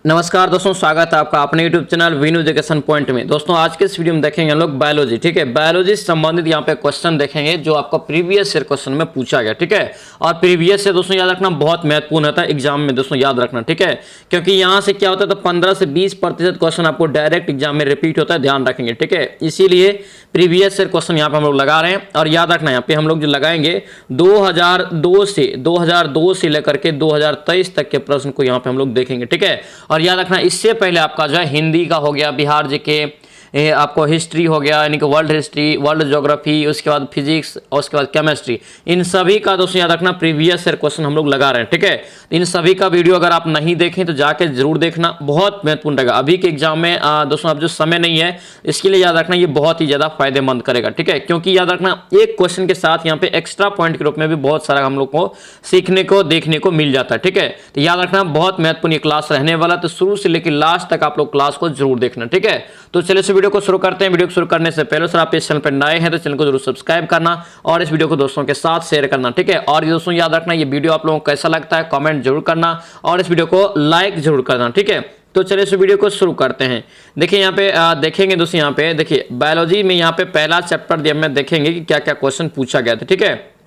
नमस्कार दोस्तों, स्वागत है आपका अपने YouTube channel Veenu education point में। दोस्तों आज के इस वीडियो में देखेंगे हम लोग बायोलॉजी। ठीक है, बायोलॉजी से संबंधित यहाँ पे क्वेश्चन देखेंगे जो आपका प्रीवियस ईयर क्वेश्चन में पूछा गया। ठीक है, और प्रीवियस से दोस्तों याद रखना बहुत महत्वपूर्ण होता है एग्जाम में, दोस्तों याद रखना। ठीक है, क्योंकि यहाँ से क्या होता है तो 15 से 20% क्वेश्चन आपको डायरेक्ट एग्जाम में रिपीट होता है, ध्यान रखेंगे। ठीक है, इसीलिए प्रीवियस ईयर क्वेश्चन यहाँ पे हम लोग लगा रहे हैं। और याद रखना यहाँ पे हम लोग जो लगाएंगे 2002 से लेकर के 2023 तक के प्रश्न को यहाँ पे हम लोग देखेंगे। ठीक है, और याद रखना इससे पहले आपका जो है हिंदी का हो गया, बिहार जीके, आपको हिस्ट्री हो गया यानी कि वर्ल्ड हिस्ट्री, वर्ल्ड ज्योग्राफी, उसके बाद फिजिक्स और उसके बाद केमिस्ट्री, इन सभी का दोस्तों याद रखना प्रीवियस ईयर क्वेश्चन हम लोग लगा रहे हैं। ठीक है, इन सभी का वीडियो अगर आप नहीं देखें तो जाके जरूर देखना, बहुत महत्वपूर्ण रहेगा। अभी के एग्जाम में दोस्तों अब जो समय नहीं है इसके लिए याद रखना ये बहुत ही ज़्यादा फायदेमंद करेगा। ठीक है, क्योंकि याद रखना एक क्वेश्चन के साथ यहाँ पे एक्स्ट्रा पॉइंट के रूप में भी बहुत सारा हम लोग को सीखने को देखने को मिल जाता है। ठीक है, तो याद रखना बहुत महत्वपूर्ण ये क्लास रहने वाला, तो शुरू से लेकर लास्ट तक आप लोग क्लास को जरूर देखना। ठीक है, तो चलिए इस वीडियो को शुरू करते हैं। वीडियो को शुरू करने से पहले सर आप इस चैनल पर नए हैं तो चैनल को जरूर सब्सक्राइब करना और इस वीडियो को दोस्तों के साथ शेयर करना। ठीक है, और दोस्तों याद रखना ये वीडियो आप लोगों को कैसा लगता है कमेंट जरूर करना और इस वीडियो को लाइक जरूर करना। ठीक है, तो चलिए इस वीडियो को शुरू करते हैं। देखिए यहाँ पे देखेंगे दोस्तों, यहाँ पे देखिए बायोलॉजी में यहाँ पे पहला चैप्टर दिया में देखेंगे कि क्या क्या क्वेश्चन पूछा गया था। ठीक है,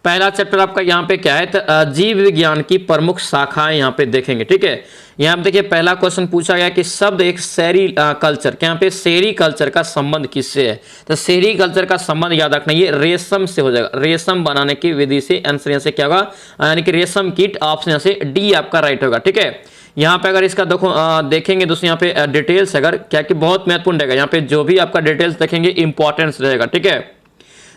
पहला चैप्टर आपका यहाँ पे क्या है तो जीव विज्ञान की प्रमुख शाखाएं यहाँ पे देखेंगे। ठीक है, यहाँ पे देखिए पहला क्वेश्चन पूछा गया कि शब्द एक सेरी कल्चर, क्या यहाँ पे सेरी कल्चर का संबंध किससे है, तो सेरी कल्चर का संबंध याद रखना ये रेशम से हो जाएगा, रेशम बनाने की विधि से। आंसर यहाँ से क्या होगा यानी कि रेशम कीट, ऑप्शन यहाँ से डी आपका राइट होगा। ठीक है, यहाँ पे अगर इसका देखो देखेंगे दोस्तों यहाँ पे डिटेल्स अगर क्या कि बहुत महत्वपूर्ण रहेगा, यहाँ पे जो भी आपका डिटेल्स देखेंगे इंपॉर्टेंस रहेगा। ठीक है,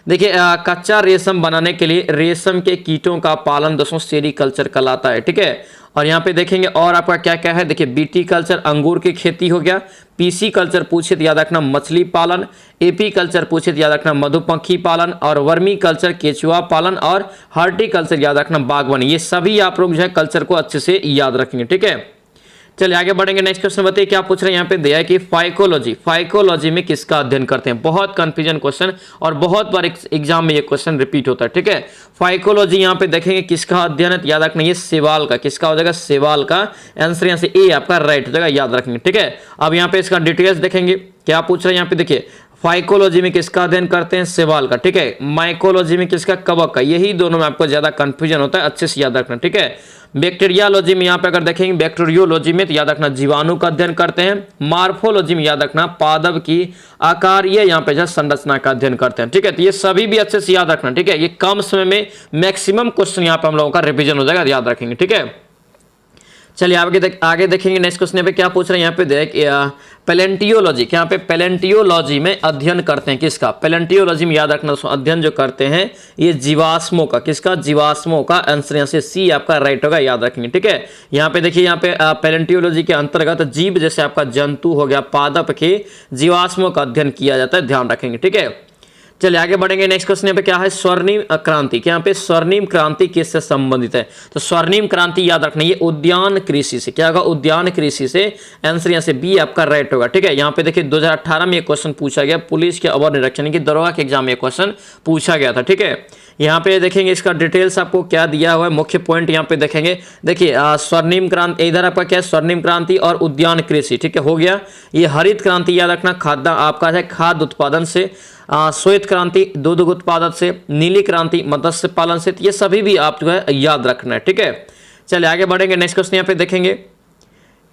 देखिए कच्चा रेशम बनाने के लिए रेशम के कीटों का पालन दोस्तों सेरीकल्चर कहलाता है। ठीक है, और यहाँ पे देखेंगे और आपका क्या क्या है, देखिए बीटी कल्चर अंगूर की खेती हो गया, पीसी कल्चर पूछे तो याद रखना मछली पालन, एपी कल्चर पूछे तो याद रखना मधुमक्खी पालन, और वर्मी कल्चर केचुआ पालन, और हॉर्टिकल्चर याद रखना बागवानी। ये सभी आप लोग जो है कल्चर को अच्छे से याद रखेंगे। ठीक है, चलिए आगे बढ़ेंगे। नेक्स्ट क्वेश्चन बताइए क्या पूछ रहे हैं, यहाँ पे दिया है कि फाइकोलॉजी में किसका अध्ययन करते हैं। बहुत कंफ्यूजन क्वेश्चन और बहुत बार एग्जाम में ये क्वेश्चन रिपीट होता है। ठीक है, फाइकोलॉजी यहाँ पे देखेंगे किसका अध्ययन है, याद रखना ये सेवाल का, किसका हो जाएगा सेवाल का। आंसर यहाँ से ए आपका राइट हो जाएगा, याद रखेंगे। ठीक है, अब यहाँ पे इसका डिटेल्स देखेंगे क्या पूछ रहे हैं। यहाँ पे देखिए फाइकोलॉजी में किसका अध्ययन करते हैं, सेवाल का। ठीक है, माइकोलॉजी में किसका, कवक का। यही दोनों में आपको ज्यादा कंफ्यूजन होता है, अच्छे से याद रखना। ठीक है, बैक्टीरियोलॉजी में यहाँ पे अगर देखेंगे बैक्टीरियोलॉजी में तो याद रखना जीवाणु का अध्ययन करते हैं। मार्फोलॉजी में याद रखना पादप की आकारीय यहाँ पे संरचना का अध्ययन करते हैं। ठीक है, तो ये सभी भी अच्छे से याद रखना। ठीक है, ये कम समय में मैक्सिमम क्वेश्चन यहाँ पे हम लोगों का रिविजन हो जाएगा, याद रखेंगे। ठीक है, चलिए आगे देखेंगे। नेक्स्ट क्वेश्चन पे क्या पूछ रहे हैं, यहाँ पे देख पैलेंटियोलॉजी, क्या यहाँ पे पैलेंटियोलॉजी में अध्ययन करते हैं किसका, पैलेंटियोलॉजी में याद रखना अध्ययन जो करते हैं ये जीवाश्मों का, किसका, जीवाश्मों का। आंसर यहाँ से सी आपका राइट होगा, याद रखेंगे। ठीक है, यहाँ पे देखिए यहाँ पे पैलेंटियोलॉजी के अंतर्गत जीव जैसे आपका जंतु हो गया, पादप के जीवाश्मों का अध्ययन किया जाता है, ध्यान रखेंगे। ठीक है, चलिए आगे बढ़ेंगे। नेक्स्ट क्वेश्चन यहाँ पे क्या है, स्वर्णिम क्रांति, क्या यहाँ पे स्वर्णिम क्रांति किससे संबंधित है, तो स्वर्णिम क्रांति याद रखना ये उद्यान कृषि से, क्या होगा उद्यान कृषि से। आंसर यहाँ से बी आपका राइट होगा। ठीक है, यहाँ पे देखिए 2018 में ये क्वेश्चन पूछा गया, पुलिस के अवर निरीक्षण की दरोगा के एग्जाम में क्वेश्चन पूछा गया था। ठीक है, यहाँ पे देखेंगे इसका डिटेल्स आपको क्या दिया हुआ है, मुख्य पॉइंट यहाँ पे देखेंगे। देखिए स्वर्णिम क्रांति इधर आपका क्या है, स्वर्णिम क्रांति और उद्यान कृषि। ठीक है, हो गया। ये हरित क्रांति याद रखना खाद्य आपका है खाद्य उत्पादन से, श्वेत क्रांति दूध उत्पादन से, नीली क्रांति मत्स्य पालन से। ये सभी भी आप जो है याद रखना है। ठीक है, चलिए आगे बढ़ेंगे। नेक्स्ट क्वेश्चन यहाँ पे देखेंगे,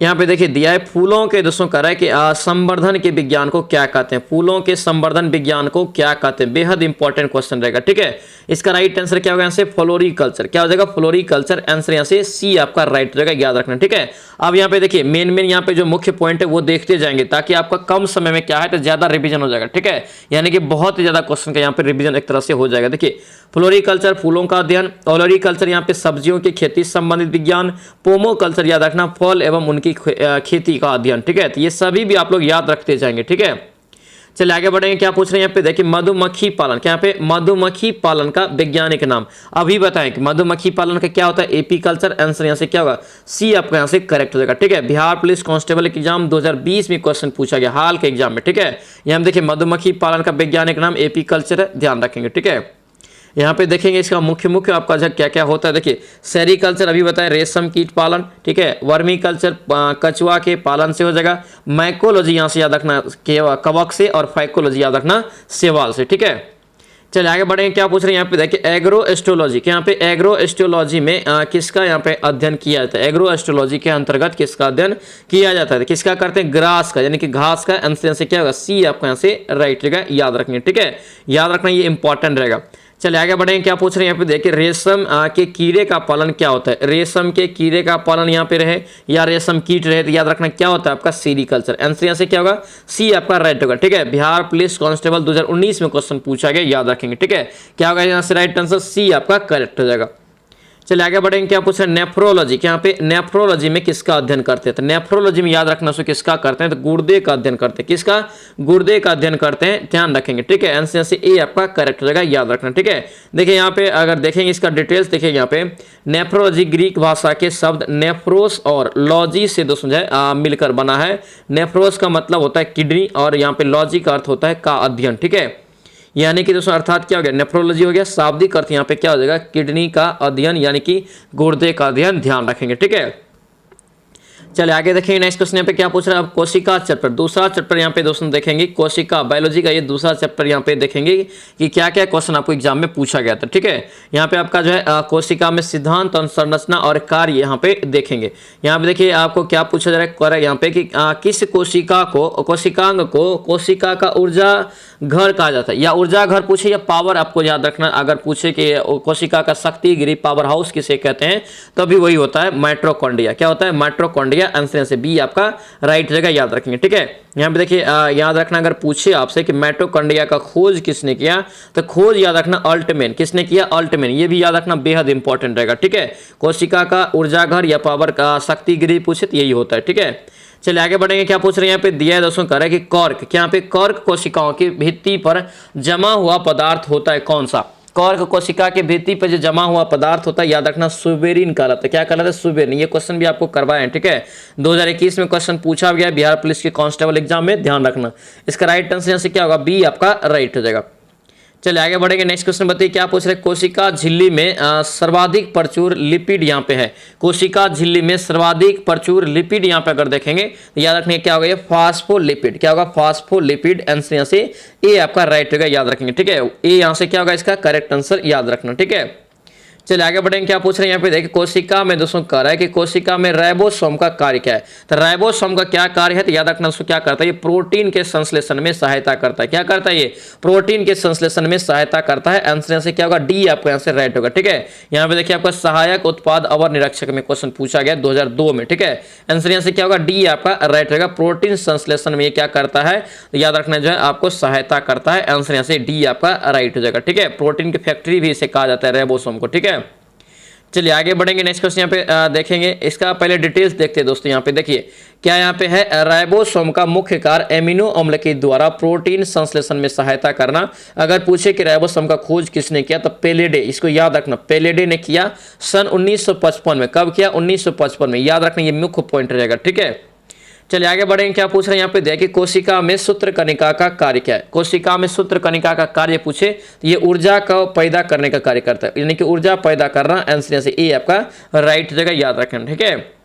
यहाँ पे देखिए दिया है फूलों के दोस्तों कह रहा है कि संवर्धन के विज्ञान को क्या कहते हैं, फूलों के संवर्धन विज्ञान को क्या कहते हैं, बेहद इंपॉर्टेंट क्वेश्चन रहेगा। ठीक है, इसका राइट आंसर क्या होगा, यहाँ से फ्लोरिकल्चर, क्या हो जाएगा फ्लोरिकल्चर। आंसर यहाँ से सी आपका राइट हो जाएगा, याद रखना। ठीक है, अब यहाँ पे देखिए मेन यहाँ पे जो मुख्य पॉइंट है वो देखते जाएंगे ताकि आपका कम समय में क्या है तो ज्यादा रिविजन हो जाएगा। ठीक है, यानी कि बहुत ही ज्यादा क्वेश्चन का यहाँ पे रिविजन एक तरह से हो जाएगा। देखिए फ्लोरिकल्चर फूलों का अध्ययन, ओलोरिकल्चर यहाँ पे सब्जियों की खेती से संबंधित विज्ञान, पोमोकल्चर याद रखना फल एवं उनकी खेती का अध्ययन। ठीक है, तो ये सभी भी आप लोग याद रखते जाएंगे। ठीक है, चलिए आगे बढ़ेंगे। क्या पूछ रहे हैं यहाँ पे देखिए मधुमक्खी पालन, क्या यहाँ पे मधुमक्खी पालन का वैज्ञानिक नाम अभी बताएं कि मधुमक्खी पालन का क्या होता है, एपी कल्चर। आंसर यहाँ से क्या होगा, सी आपका यहाँ से करेक्ट हो जाएगा। ठीक है, बिहार पुलिस कांस्टेबल एग्जाम 2020 में क्वेश्चन पूछा गया हाल के एग्जाम में। ठीक है, यहाँ देखिए मधुमक्खी पालन का वैज्ञानिक नाम एपी कल्चर है, ध्यान रखेंगे। ठीक है, यहाँ पे देखेंगे इसका मुख्य आपका जो क्या क्या होता है। देखिए सेरिकल्चर अभी बताया, रेशम कीट पालन, ठीक है। वर्मी कल्चर कछुआ के पालन से हो जाएगा। माइकोलॉजी यहाँ से याद रखना कवक से, और फाइकोलॉजी याद रखना शैवाल से, ठीक है। चलिए आगे बढ़ेंगे, क्या पूछ रहे हैं यहाँ पे देखिए एग्रो एस्ट्रोलॉजी, यहाँ पे एग्रो एस्ट्रोलॉजी में किसका यहाँ पे अध्ययन किया जाता है। एग्रो एस्ट्रोलॉजी के अंतर्गत किसका अध्ययन किया जाता है, किसका करते हैं, ग्रास का, यानी कि घास का। आंसर से क्या होगा, सी आपका यहाँ से राइट रहेगा, याद रखेंगे, ठीक है। याद रखना ये इंपॉर्टेंट रहेगा। चलिए आगे बढ़ेंगे, क्या पूछ रहे हैं यहाँ पे देखिए रेशम के कीड़े का पालन क्या होता है। रेशम के कीड़े का पालन यहाँ पे रहे या रेशम कीट रहे तो याद रखना क्या होता है आपका सेरिकल्चर। आंसर यहाँ से क्या होगा, सी आपका राइट होगा, ठीक है। बिहार पुलिस कांस्टेबल 2019 में क्वेश्चन पूछा गया, याद रखेंगे, ठीक है। क्या होगा यहाँ से राइट आंसर, सी आपका करेक्ट हो जाएगा। चलिए आगे बढ़ेंगे, क्या पूछ रहे हैं नेफ्रोलॉजी, यहाँ पे नेफ्रोलॉजी में किसका अध्ययन करते हैं। तो नेफ्रोलॉजी में याद रखना सो किसका करते हैं, तो गुर्दे का अध्ययन करते हैं। किसका, गुर्दे का अध्ययन करते हैं, ध्यान रखेंगे, ठीक है। आंसर से ए आपका करेक्ट हो जाएगा, याद रखना, ठीक है। देखिए यहाँ पे अगर देखेंगे इसका डिटेल्स, देखिए यहाँ पे नेफ्रोलॉजी ग्रीक भाषा के शब्द नेफ्रोस और लॉजी से दोस्तों जो मिलकर बना है। नेफ्रोस का मतलब होता है किडनी, और यहाँ पे लॉजी का अर्थ होता है का अध्ययन, ठीक है। यानी कि दोस्तों अर्थात क्या हो गया, नेफ्रोलॉजी हो गया, शाब्दिक अर्थ यहाँ पे क्या हो जाएगा, किडनी का अध्ययन यानी कि गुर्दे का अध्ययन, ध्यान रखेंगे, ठीक है। चलिए आगे देखेंगे नेक्स्ट क्वेश्चन यहाँ पे क्या पूछ रहा है, अब कोशिका चैप्टर, दूसरा चैप्टर यहाँ पे दोस्तों देखेंगे, कोशिका बायोलॉजी का ये दूसरा चैप्टर यहाँ पे देखेंगे कि क्या क्या क्वेश्चन आपको एग्जाम में पूछा गया था, ठीक है। यहाँ पे आपका जो है कोशिका में सिद्धांत और संरचना और कार्य यहाँ पे देखेंगे। यहाँ पे देखिए आपको क्या पूछा जा रहा है यहाँ पे कि किस कोशिका को, कोशिकांग को कोशिका का ऊर्जा घर कहा जाता है, या ऊर्जा घर पूछे या पावर, आपको याद रखना। अगर पूछे कि कोशिका का शक्ति गृह, पावर हाउस किसे कहते हैं, तो अभी वही होता है माइटोकॉन्ड्रिया। क्या होता है, माइटोकॉन्ड्रिया। आंसर से बी आपका राइट जगह, याद रखेंगे, ठीक है। यहाँ पे देखिए याद रखना, अगर पूछे आपसे कि माइटोकॉन्ड्रिया का खोज किसने किया, तो खोज याद रखना अल्टमैन, किसने किया, अल्टमैन। ये भी याद रखना बेहद इंपॉर्टेंट रहेगा, ठीक है। कोशिका का ऊर्जा घर या पावर का शक्ति गृह पूछे तो यही होता है, ठीक है। चलिए आगे बढ़ेंगे, क्या पूछ रहे हैं यहाँ पे दिया है दोस्तों, कह रहा है कि कॉर्क, क्या यहाँ पे कॉर्क कोशिकाओं की भित्ति पर जमा हुआ पदार्थ होता है कौन सा। कॉर्क कोशिका के भित्ति पर जो जमा हुआ पदार्थ होता है, याद रखना सुबेरिन कहलाता है। क्या कहलाता है, सुबेरिन। ये क्वेश्चन भी आपको करवाए हैं, ठीक है। 2021 में क्वेश्चन पूछा गया बिहार पुलिस के कांस्टेबल एग्जाम में, ध्यान रखना। इसका राइट आंसर यहाँ से क्या होगा, बी आपका राइट हो जाएगा। चलिए आगे बढ़ेंगे, नेक्स्ट क्वेश्चन बताइए, क्या पूछ रहे हैं, कोशिका झिल्ली में सर्वाधिक प्रचुर लिपिड यहाँ पे है। कोशिका झिल्ली में सर्वाधिक प्रचुर लिपिड यहाँ पे अगर देखेंगे तो याद रखने क्या होगा, ये फास्फोलिपिड। क्या होगा, फास्फोलिपिड। आंसर यहाँ से ए आपका राइट होगा, याद रखेंगे, ठीक है। ए यहाँ से क्या होगा, इसका करेक्ट आंसर याद रखना, ठीक है। चलिए आगे बढ़ेंगे, क्या पूछ रहे हैं यहाँ पे देखिए, कोशिका में दोस्तों कह रहा है कि कोशिका में राइबोसोम का कार्य क्या है। तो राइबोसोम का क्या कार्य है, तो याद रखना उसको क्या करता है, ये प्रोटीन के संश्लेषण में सहायता करता है। क्या करता है, ये प्रोटीन के संश्लेषण में सहायता करता है। आंसर से क्या होगा, डी आपका आंसर राइट होगा, ठीक है। यहाँ पे देखिए आपका सहायक उत्पाद अवर निरीक्षक में क्वेश्चन पूछा गया 2002 में, ठीक है। आंसर यहाँ से क्या होगा, डी आपका राइट रहेगा। प्रोटीन संश्लेषण में ये क्या करता है, तो याद रखना जो है आपको सहायता करता है। आंसर यहाँ से डी आपका राइट हो जाएगा, ठीक है। प्रोटीन की फैक्ट्री भी इसे कहा जाता है, राइबोसोम को, ठीक है। चलिए आगे बढ़ेंगे, नेक्स्ट क्वेश्चन यहाँ पे देखेंगे। इसका पहले डिटेल्स देखते हैं दोस्तों। यहाँ पे देखिए क्या यहाँ पे है, राइबोसोम का मुख्य कार्य एमिनो अम्ल के द्वारा प्रोटीन संश्लेषण में सहायता करना। अगर पूछे कि राइबोसोम का खोज किसने किया, तो पेलेडे, इसको याद रखना, पेलेडे ने किया सन 1955 में। कब किया, 1955 में, याद रखना, ये मुख्य पॉइंट रहेगा, ठीक है। चलिए आगे बढ़ेंगे, क्या पूछ रहे हैं यहाँ पे देखिए, कोशिका में सूत्रकणिका का कार्य क्या है। कोशिका में सूत्रकणिका का कार्य पूछे तो ये ऊर्जा का पैदा करने का कार्य करता है, यानी कि ऊर्जा पैदा करना। आंसर से ए आपका राइट जगह, याद रखना, ठीक है।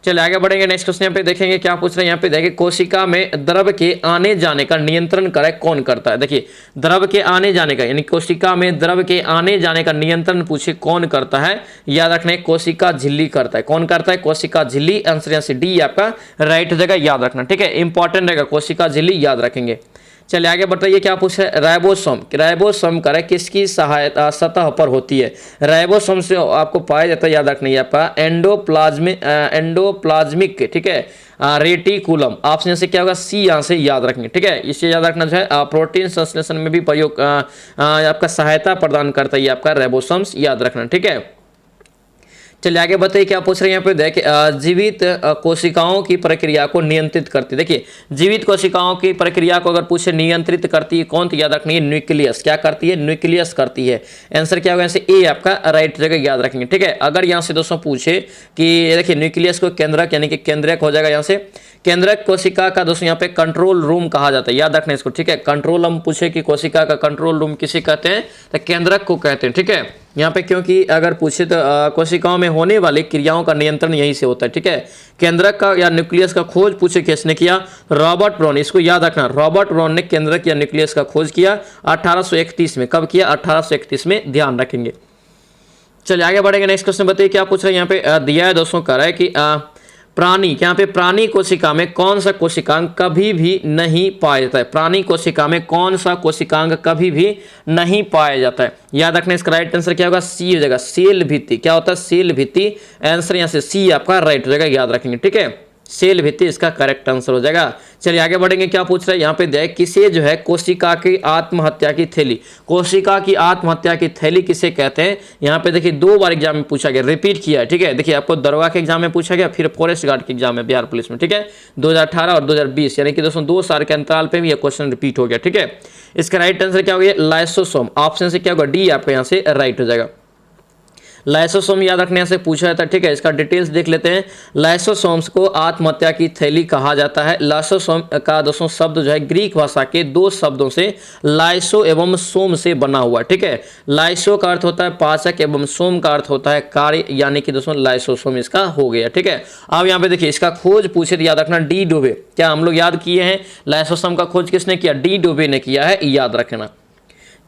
चलिए आगे बढ़ेंगे, नेक्स्ट क्वेश्चन यहाँ पे देखेंगे, क्या पूछ रहे हैं यहाँ पे देखिए, कोशिका में द्रव के आने जाने का नियंत्रण करे कौन करता है। देखिए द्रव के आने जाने का, यानी कोशिका में द्रव के आने जाने का नियंत्रण पूछे कौन करता है, याद रखना कोशिका झिल्ली करता है। कौन करता है, कोशिका झिल्ली। आंसर यहाँ से डी आपका राइट जगह, याद रखना, ठीक है। इंपॉर्टेंट रहेगा, कोशिका झिल्ली याद रखेंगे। चलिए आगे बताइए, क्या पूछ रहे, राइबोसोम, राइबोसोम करे किसकी सहायता सतह पर होती है। राइबोसोम से आपको पाया जाता है, याद रखना, ये आपका एंडोप्लाज्मिक, ठीक है, रेटिकुलम। ऑप्शन से क्या होगा, सी यहाँ से याद रखेंगे, ठीक है। इसे याद रखना जो है प्रोटीन संश्लेषण में भी प्रयोग आपका सहायता प्रदान करता है, ये आपका राइबोसोम्स, याद रखना, ठीक है। चलिए आगे बताइए क्या पूछ रहे हैं यहाँ पे। देखिए जीवित कोशिकाओं की प्रक्रिया को नियंत्रित करती है। देखिए जीवित कोशिकाओं की प्रक्रिया को अगर पूछे नियंत्रित करती है कौन, तो याद रखनी है न्यूक्लियस। क्या करती है? न्यूक्लियस करती है। आंसर क्या होगा? यहाँ से ए आपका राइट जगह याद रखेंगे। ठीक है, अगर यहाँ से दोस्तों पूछे कि देखिए न्यूक्लियस को केंद्रक यानी कि केंद्रक हो जाएगा यहाँ से। केंद्रक कोशिका का दोस्तों यहाँ पे कंट्रोल रूम कहा जाता है, याद रखना इसको। ठीक है, कंट्रोल हम पूछे कि कोशिका का कंट्रोल रूम किसे कहते हैं, तो केंद्रक को कहते हैं। ठीक है, यहाँ पे क्योंकि अगर पूछे तो कोशिकाओं में होने वाली क्रियाओं का नियंत्रण यहीं से होता है। ठीक है, केंद्रक का या न्यूक्लियस का खोज पूछे किसने किया? Robert brown. इसको याद रखना, रॉबर्ट ब्राउन ने केंद्रक या न्यूक्लियस का खोज किया 1831 में। कब किया? 1831 में, ध्यान रखेंगे। चलिए आगे बढ़ेंगे। नेक्स्ट क्वेश्चन बताइए क्या पूछ रहे हैं यहाँ पे। दिया है दोस्तों, कर रहा है कि प्राणी, यहाँ पे प्राणी कोशिका में कौन सा कोशिकांग कभी भी नहीं पाया जाता है? प्राणी कोशिका में कौन सा कोशिकांग कभी भी नहीं पाया जाता है? याद रखना, इसका राइट आंसर क्या होगा? सी हो जाएगा, सेल भित्ति। क्या होता है? सेल भित्ति। आंसर यहाँ से सी आपका राइट हो जाएगा, याद रखेंगे। ठीक है, सेल भित्ति इसका करेक्ट आंसर हो जाएगा। चलिए आगे बढ़ेंगे। क्या पूछ रहे हैं यहाँ पे? देख, किसे जो है कोशिका की आत्महत्या की थैली, कोशिका की आत्महत्या की थैली किसे कहते हैं? यहाँ पे देखिए 2 बार एग्जाम में पूछा गया, रिपीट किया है। ठीक है, देखिए आपको दरोगा के एग्जाम में पूछा गया, फिर फॉरेस्ट गार्ड के एग्जाम में बिहार पुलिस में। ठीक है, 2018 और 2020 यानी कि दोस्तों 2 साल के अंतराल पे भी यह क्वेश्चन रिपीट हो गया। ठीक है, इसका राइट आंसर क्या हो गया? लाइसोसोम। ऑप्शन से क्या होगा? डी आपका यहाँ से राइट हो जाएगा। लाइसोसोम याद रखने से पूछा जाता है। ठीक है, इसका डिटेल्स देख लेते हैं। लाइसोसोम्स को आत्महत्या की थैली कहा जाता है। लाइसोसोम का दोस्तों शब्द जो है ग्रीक भाषा के 2 शब्दों से लाइसो एवं सोम से बना हुआ। ठीक है, लाइसो का अर्थ होता है पाचक एवं सोम का अर्थ होता है कार्य, यानी कि दोस्तों लाइसोसोम इसका हो गया। ठीक है, अब यहाँ पे देखिए इसका खोज पूछे तो याद रखना डी डोबे। क्या हम लोग याद किए हैं? लाइसोसोम का खोज किसने किया? डी डोबे ने किया है, याद रखना।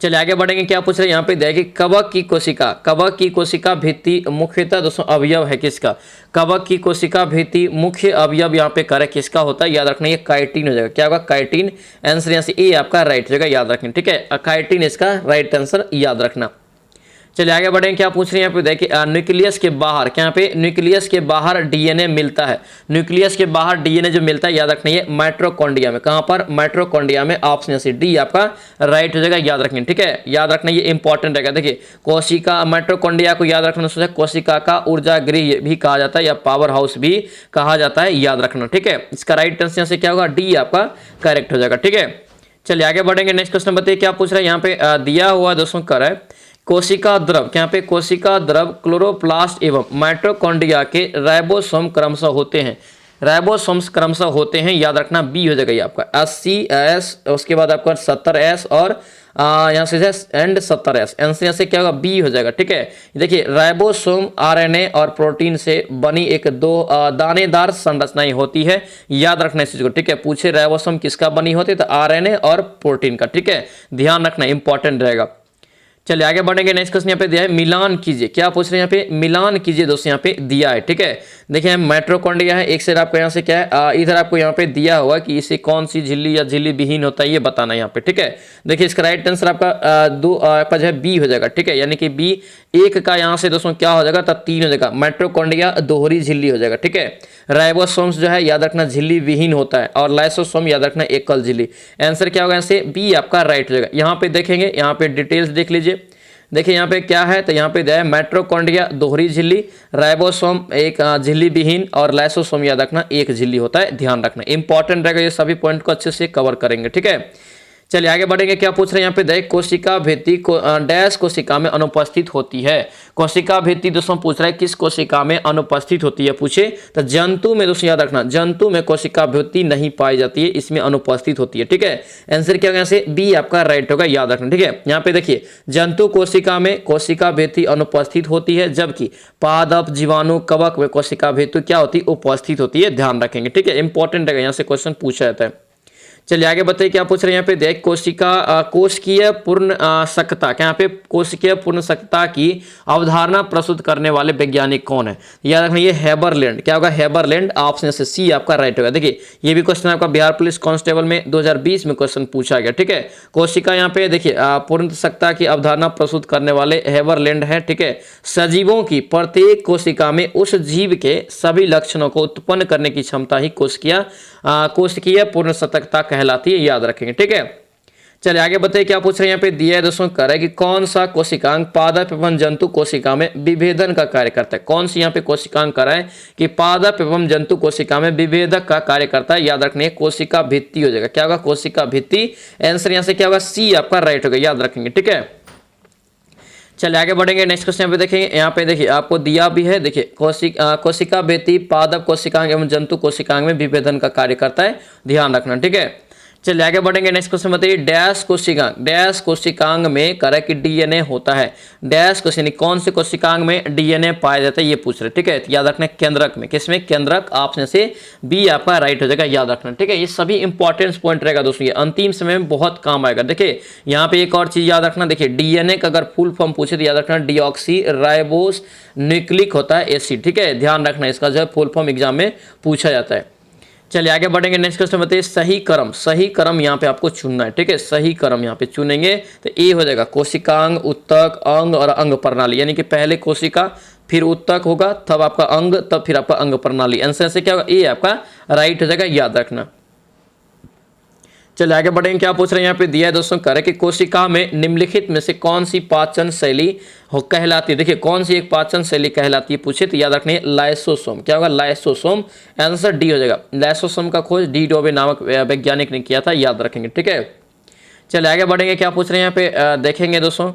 चलिए आगे बढ़ेंगे। क्या पूछ रहे हैं यहाँ पे? देखिए कवक की कोशिका, कवक की कोशिका भित्ति मुख्यतः दोस्तों अवयव है किसका? कवक की कोशिका भित्ति मुख्य अवयव यहाँ पे करे किसका होता है? याद रखना, ये काइटिन हो जाएगा। क्या होगा? काइटिन। आंसर यहाँ से ए आपका राइट हो जाएगा, याद रखें। ठीक है, काइटिन इसका राइट आंसर, याद रखना। चलिए आगे बढ़ेंगे। क्या पूछ रहे हैं यहाँ पे? देखिए न्यूक्लियस के बाहर, क्या यहाँ पे न्यूक्लियस के बाहर डीएनए मिलता है। न्यूक्लियस के बाहर डीएनए जो मिलता है, याद रखना, ये माइटोकॉन्ड्रिया में। कहाँ पर? माइटोकॉन्ड्रिया में। ऑप्शन से डी आपका राइट हो जाएगा, याद रखेंगे। ठीक है, याद रखना, ये इंपॉर्टेंट रहेगा। देखिए कोशिका, माइटोकॉन्ड्रिया को याद रखना, सोचा कोशिका का ऊर्जा गृह भी कहा जाता है या पावर हाउस भी कहा जाता है, याद रखना। ठीक है, इसका राइट आंसर से क्या होगा? डी आपका करेक्ट हो जाएगा। ठीक है, चलिए आगे बढ़ेंगे। नेक्स्ट क्वेश्चन बताइए क्या पूछ रहे हैं यहाँ पे? दिया हुआ दोस्तों कर है कोशिका द्रव, यहाँ पे कोशिका द्रव क्लोरोप्लास्ट एवं माइटोकॉन्ड्रिया के राइबोसोम क्रमशः होते हैं। राइबोसोम्स क्रमशः होते हैं, याद रखना, बी हो जाएगा ये आपका 80S, उसके बाद आपका 70S और यहाँ से एंड 70S। आंसर यहाँ से क्या होगा? बी हो जाएगा। ठीक है, देखिए राइबोसोम आरएनए और प्रोटीन से बनी एक 2 दानेदार संरचनाएं होती है, याद रखना इस चीज को। ठीक है, पूछे राइबोसोम किसका बनी होती है, तो आरएनए और प्रोटीन का। ठीक है, ध्यान रखना, इंपॉर्टेंट रहेगा। चलिए आगे बढ़ेंगे। नेक्स्ट क्वेश्चन यहाँ पे दिया है मिलान कीजिए। क्या पूछ रहे हैं यहाँ पे? मिलान कीजिए दोस्तों, यहाँ पे दिया है। ठीक है, देखिए माइटोकॉन्ड्रिया है, एक साइड आपको यहाँ से क्या है, इधर आपको यहाँ पे दिया हुआ कि इसे कौन सी झिल्ली या झिल्ली विहीन होता है, ये बताना है यहाँ पे। ठीक है, देखिए इसका राइट आंसर आपका 2 आपका जो है बी हो जाएगा। ठीक है, यानी कि बी 1 का यहाँ से दोस्तों क्या हो जाएगा, तब 3 हो जाएगा। माइटोकॉन्ड्रिया दोहरी झिल्ली हो जाएगा। ठीक है, राइबोसोम्स जो है याद रखना झिल्ली विहीन होता है और लाइसोसोम याद रखना एकल झिल्ली। आंसर क्या होगा? यहाँ से बी आपका राइट हो जाएगा। यहाँ पे देखेंगे, यहाँ पे डिटेल्स देख लीजिए। देखिए यहाँ पे क्या है, तो यहाँ पे दिया है माइटोकॉन्ड्रिया दोहरी झिल्ली, राइबोसोम एक झिल्ली विहीन और लाइसोसोम याद रखना एक झिल्ली होता है, ध्यान रखना, इंपॉर्टेंट रहेगा। ये सभी पॉइंट को अच्छे से कवर करेंगे। ठीक है, चलिए आगे बढ़ेंगे। क्या पूछ रहे हैं यहाँ पे? देख कोशिका भित्ति डैश कोशिका में अनुपस्थित होती है। कोशिका भित्ति दोस्तों पूछ रहा है किस कोशिका में अनुपस्थित होती है, पूछे तो जंतु में दोस्तों याद रखना, जंतु में कोशिका भित्ति नहीं पाई जाती है, इसमें अनुपस्थित होती है। ठीक है, आंसर क्या होगा? यहाँ से बी आपका राइट होगा, याद रखना। ठीक है, यहाँ पे देखिए जंतु कोशिका में कोशिका भित्ति अनुपस्थित होती है, जबकि पादप जीवाणु कवक में कोशिका भित्ति क्या होती है? उपस्थित होती है, ध्यान रखेंगे। ठीक है, इंपॉर्टेंट है, यहाँ से क्वेश्चन पूछा जाता है। चलिए आगे बताइए क्या पूछ रहे हैं यहाँ पे? देख कोशिका कोशिकीय पूर्ण सक्ता, क्या यहाँ पे कोशिकीय पूर्ण सक्ता की अवधारणा प्रस्तुत करने वाले वैज्ञानिक कौन है? याद रखना, ये हेबरलैंड। क्या होगा? हेबरलैंड। ऑप्शन से सी आपका राइट होगा। देखिए ये भी क्वेश्चन आपका बिहार पुलिस कांस्टेबल में 2020 में क्वेश्चन पूछा गया। ठीक है, कोशिका यहाँ पे देखिए पूर्ण सक्ता की अवधारणा प्रस्तुत करने वाले हेबरलैंड है। ठीक है, सजीवों की प्रत्येक कोशिका में उस जीव के सभी लक्षणों को उत्पन्न करने की क्षमता ही कोशिकीय पूर्ण सक्ता कहलाती है, याद रखेंगे। ठीक है, चलिए आगे बताइए क्या पूछ रहे हैं यहाँ पे दिया है दोस्तों, कर है कि कौन सा कोशिकांग पादप एवं जंतु कोशिका में विभेदन का कार्य करता है। कौन सी यहाँ पे कोशिकांग कर है कि पादप एवं जंतु कोशिका में विभेदक का कार्य करता है। याद रखने कोशिका भित्ति हो जाएगा, क्या होगा कोशिका भित्ति। आंसर यहाँ से क्या होगा सी आपका राइट होगा, याद रखेंगे ठीक है। चलिए आगे बढ़ेंगे, नेक्स्ट क्वेश्चन यहाँ पे देखेंगे। यहाँ पे देखिए आपको दिया भी है, देखिए कोशिका भित्ति पादप कोशिकांग एवं जंतु कोशिकांग में विभेदन का कार्य करता है, ध्यान रखना ठीक है। चलिए आगे बढ़ेंगे, नेक्स्ट क्वेश्चन बताइए। डैश कोशिकांग में करे कि डीएनए होता है। डैश कोशिका कौन से कोशिकांग में डीएनए पाया जाता है ये पूछ रहे ठीक है। तो याद रखना केंद्रक में, किसमें केंद्रक, ऑप्शन से बी आपका राइट हो जाएगा, याद रखना ठीक है। ये सभी इंपॉर्टेंट पॉइंट रहेगा दोस्तों, ये अंतिम समय में बहुत काम आएगा। देखिए यहाँ पे एक और चीज याद रखना, देखिए डीएनए का अगर फुल फॉर्म पूछे तो याद रखना डीऑक्सी राइबोस न्यूक्लिक होता है एसिड ठीक है, ध्यान रखना इसका जो है फुल फॉर्म एग्जाम में पूछा जाता है। चलिए आगे बढ़ेंगे, नेक्स्ट क्वेश्चन बताइए। सही क्रम यहाँ पे आपको चुनना है ठीक है, सही क्रम यहाँ पे चुनेंगे तो ए हो जाएगा कोशिकांग, उत्तक, अंग और अंग प्रणाली, यानी कि पहले कोशिका फिर उत्तक होगा तब आपका अंग तब फिर आपका अंग प्रणाली। आंसर से क्या होगा ए आपका राइट हो जाएगा, याद रखना। चलिए आगे बढ़ेंगे, क्या पूछ रहे हैं यहाँ पे दिया है दोस्तों, करे कि कोशिका में निम्नलिखित में से कौन सी पाचन शैली कहलाती है। देखिए कौन सी एक पाचन शैली कहलाती है पूछे तो याद रखने लाइसोसोम, क्या होगा लाइसोसोम। आंसर डी हो जाएगा। लाइसोसोम का खोज डी डोबे नामक वैज्ञानिक ने किया था, याद रखेंगे ठीक है। चलिए आगे बढ़ेंगे, क्या पूछ रहे हैं यहाँ पे देखेंगे दोस्तों।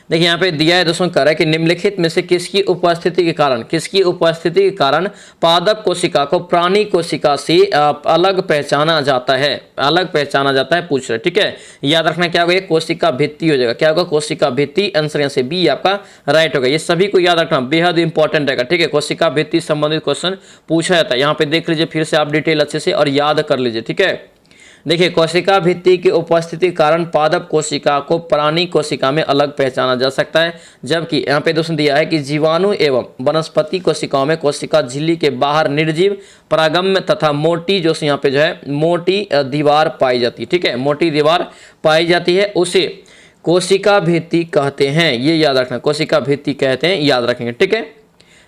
देखिए यहाँ पे दिया है दोस्तों, कह रहा है कि निम्नलिखित में से किसकी उपस्थिति के कारण पादप कोशिका को प्राणी कोशिका से अलग पहचाना जाता है पूछ रहे ठीक है। याद रखना क्या होगा कोशिका भित्ति हो जाएगा, क्या होगा कोशिका भित्ति। आंसर यहाँ से बी आपका राइट होगा। ये सभी को याद रखना बेहद इंपॉर्टेंट रहेगा ठीक है, कोशिका भित्ति संबंधित क्वेश्चन पूछा जाता है। यहाँ पे देख लीजिए फिर से आप डिटेल अच्छे से और याद कर लीजिए ठीक है। देखिए कोशिका भित्ति की उपस्थिति के कारण पादप कोशिका को प्राणी कोशिका में अलग पहचाना जा सकता है, जबकि यहाँ पे दोस्तों दिया है कि जीवाणु एवं वनस्पति कोशिकाओं में कोशिका झिल्ली के बाहर निर्जीव परागम्य तथा मोटी जो यहाँ पे जो है मोटी दीवार पाई जाती है ठीक है, मोटी दीवार पाई जाती है, उसे कोशिका भित्ति कहते हैं। ये याद रखना कोशिका भित्ति कहते हैं, याद रखेंगे ठीक है।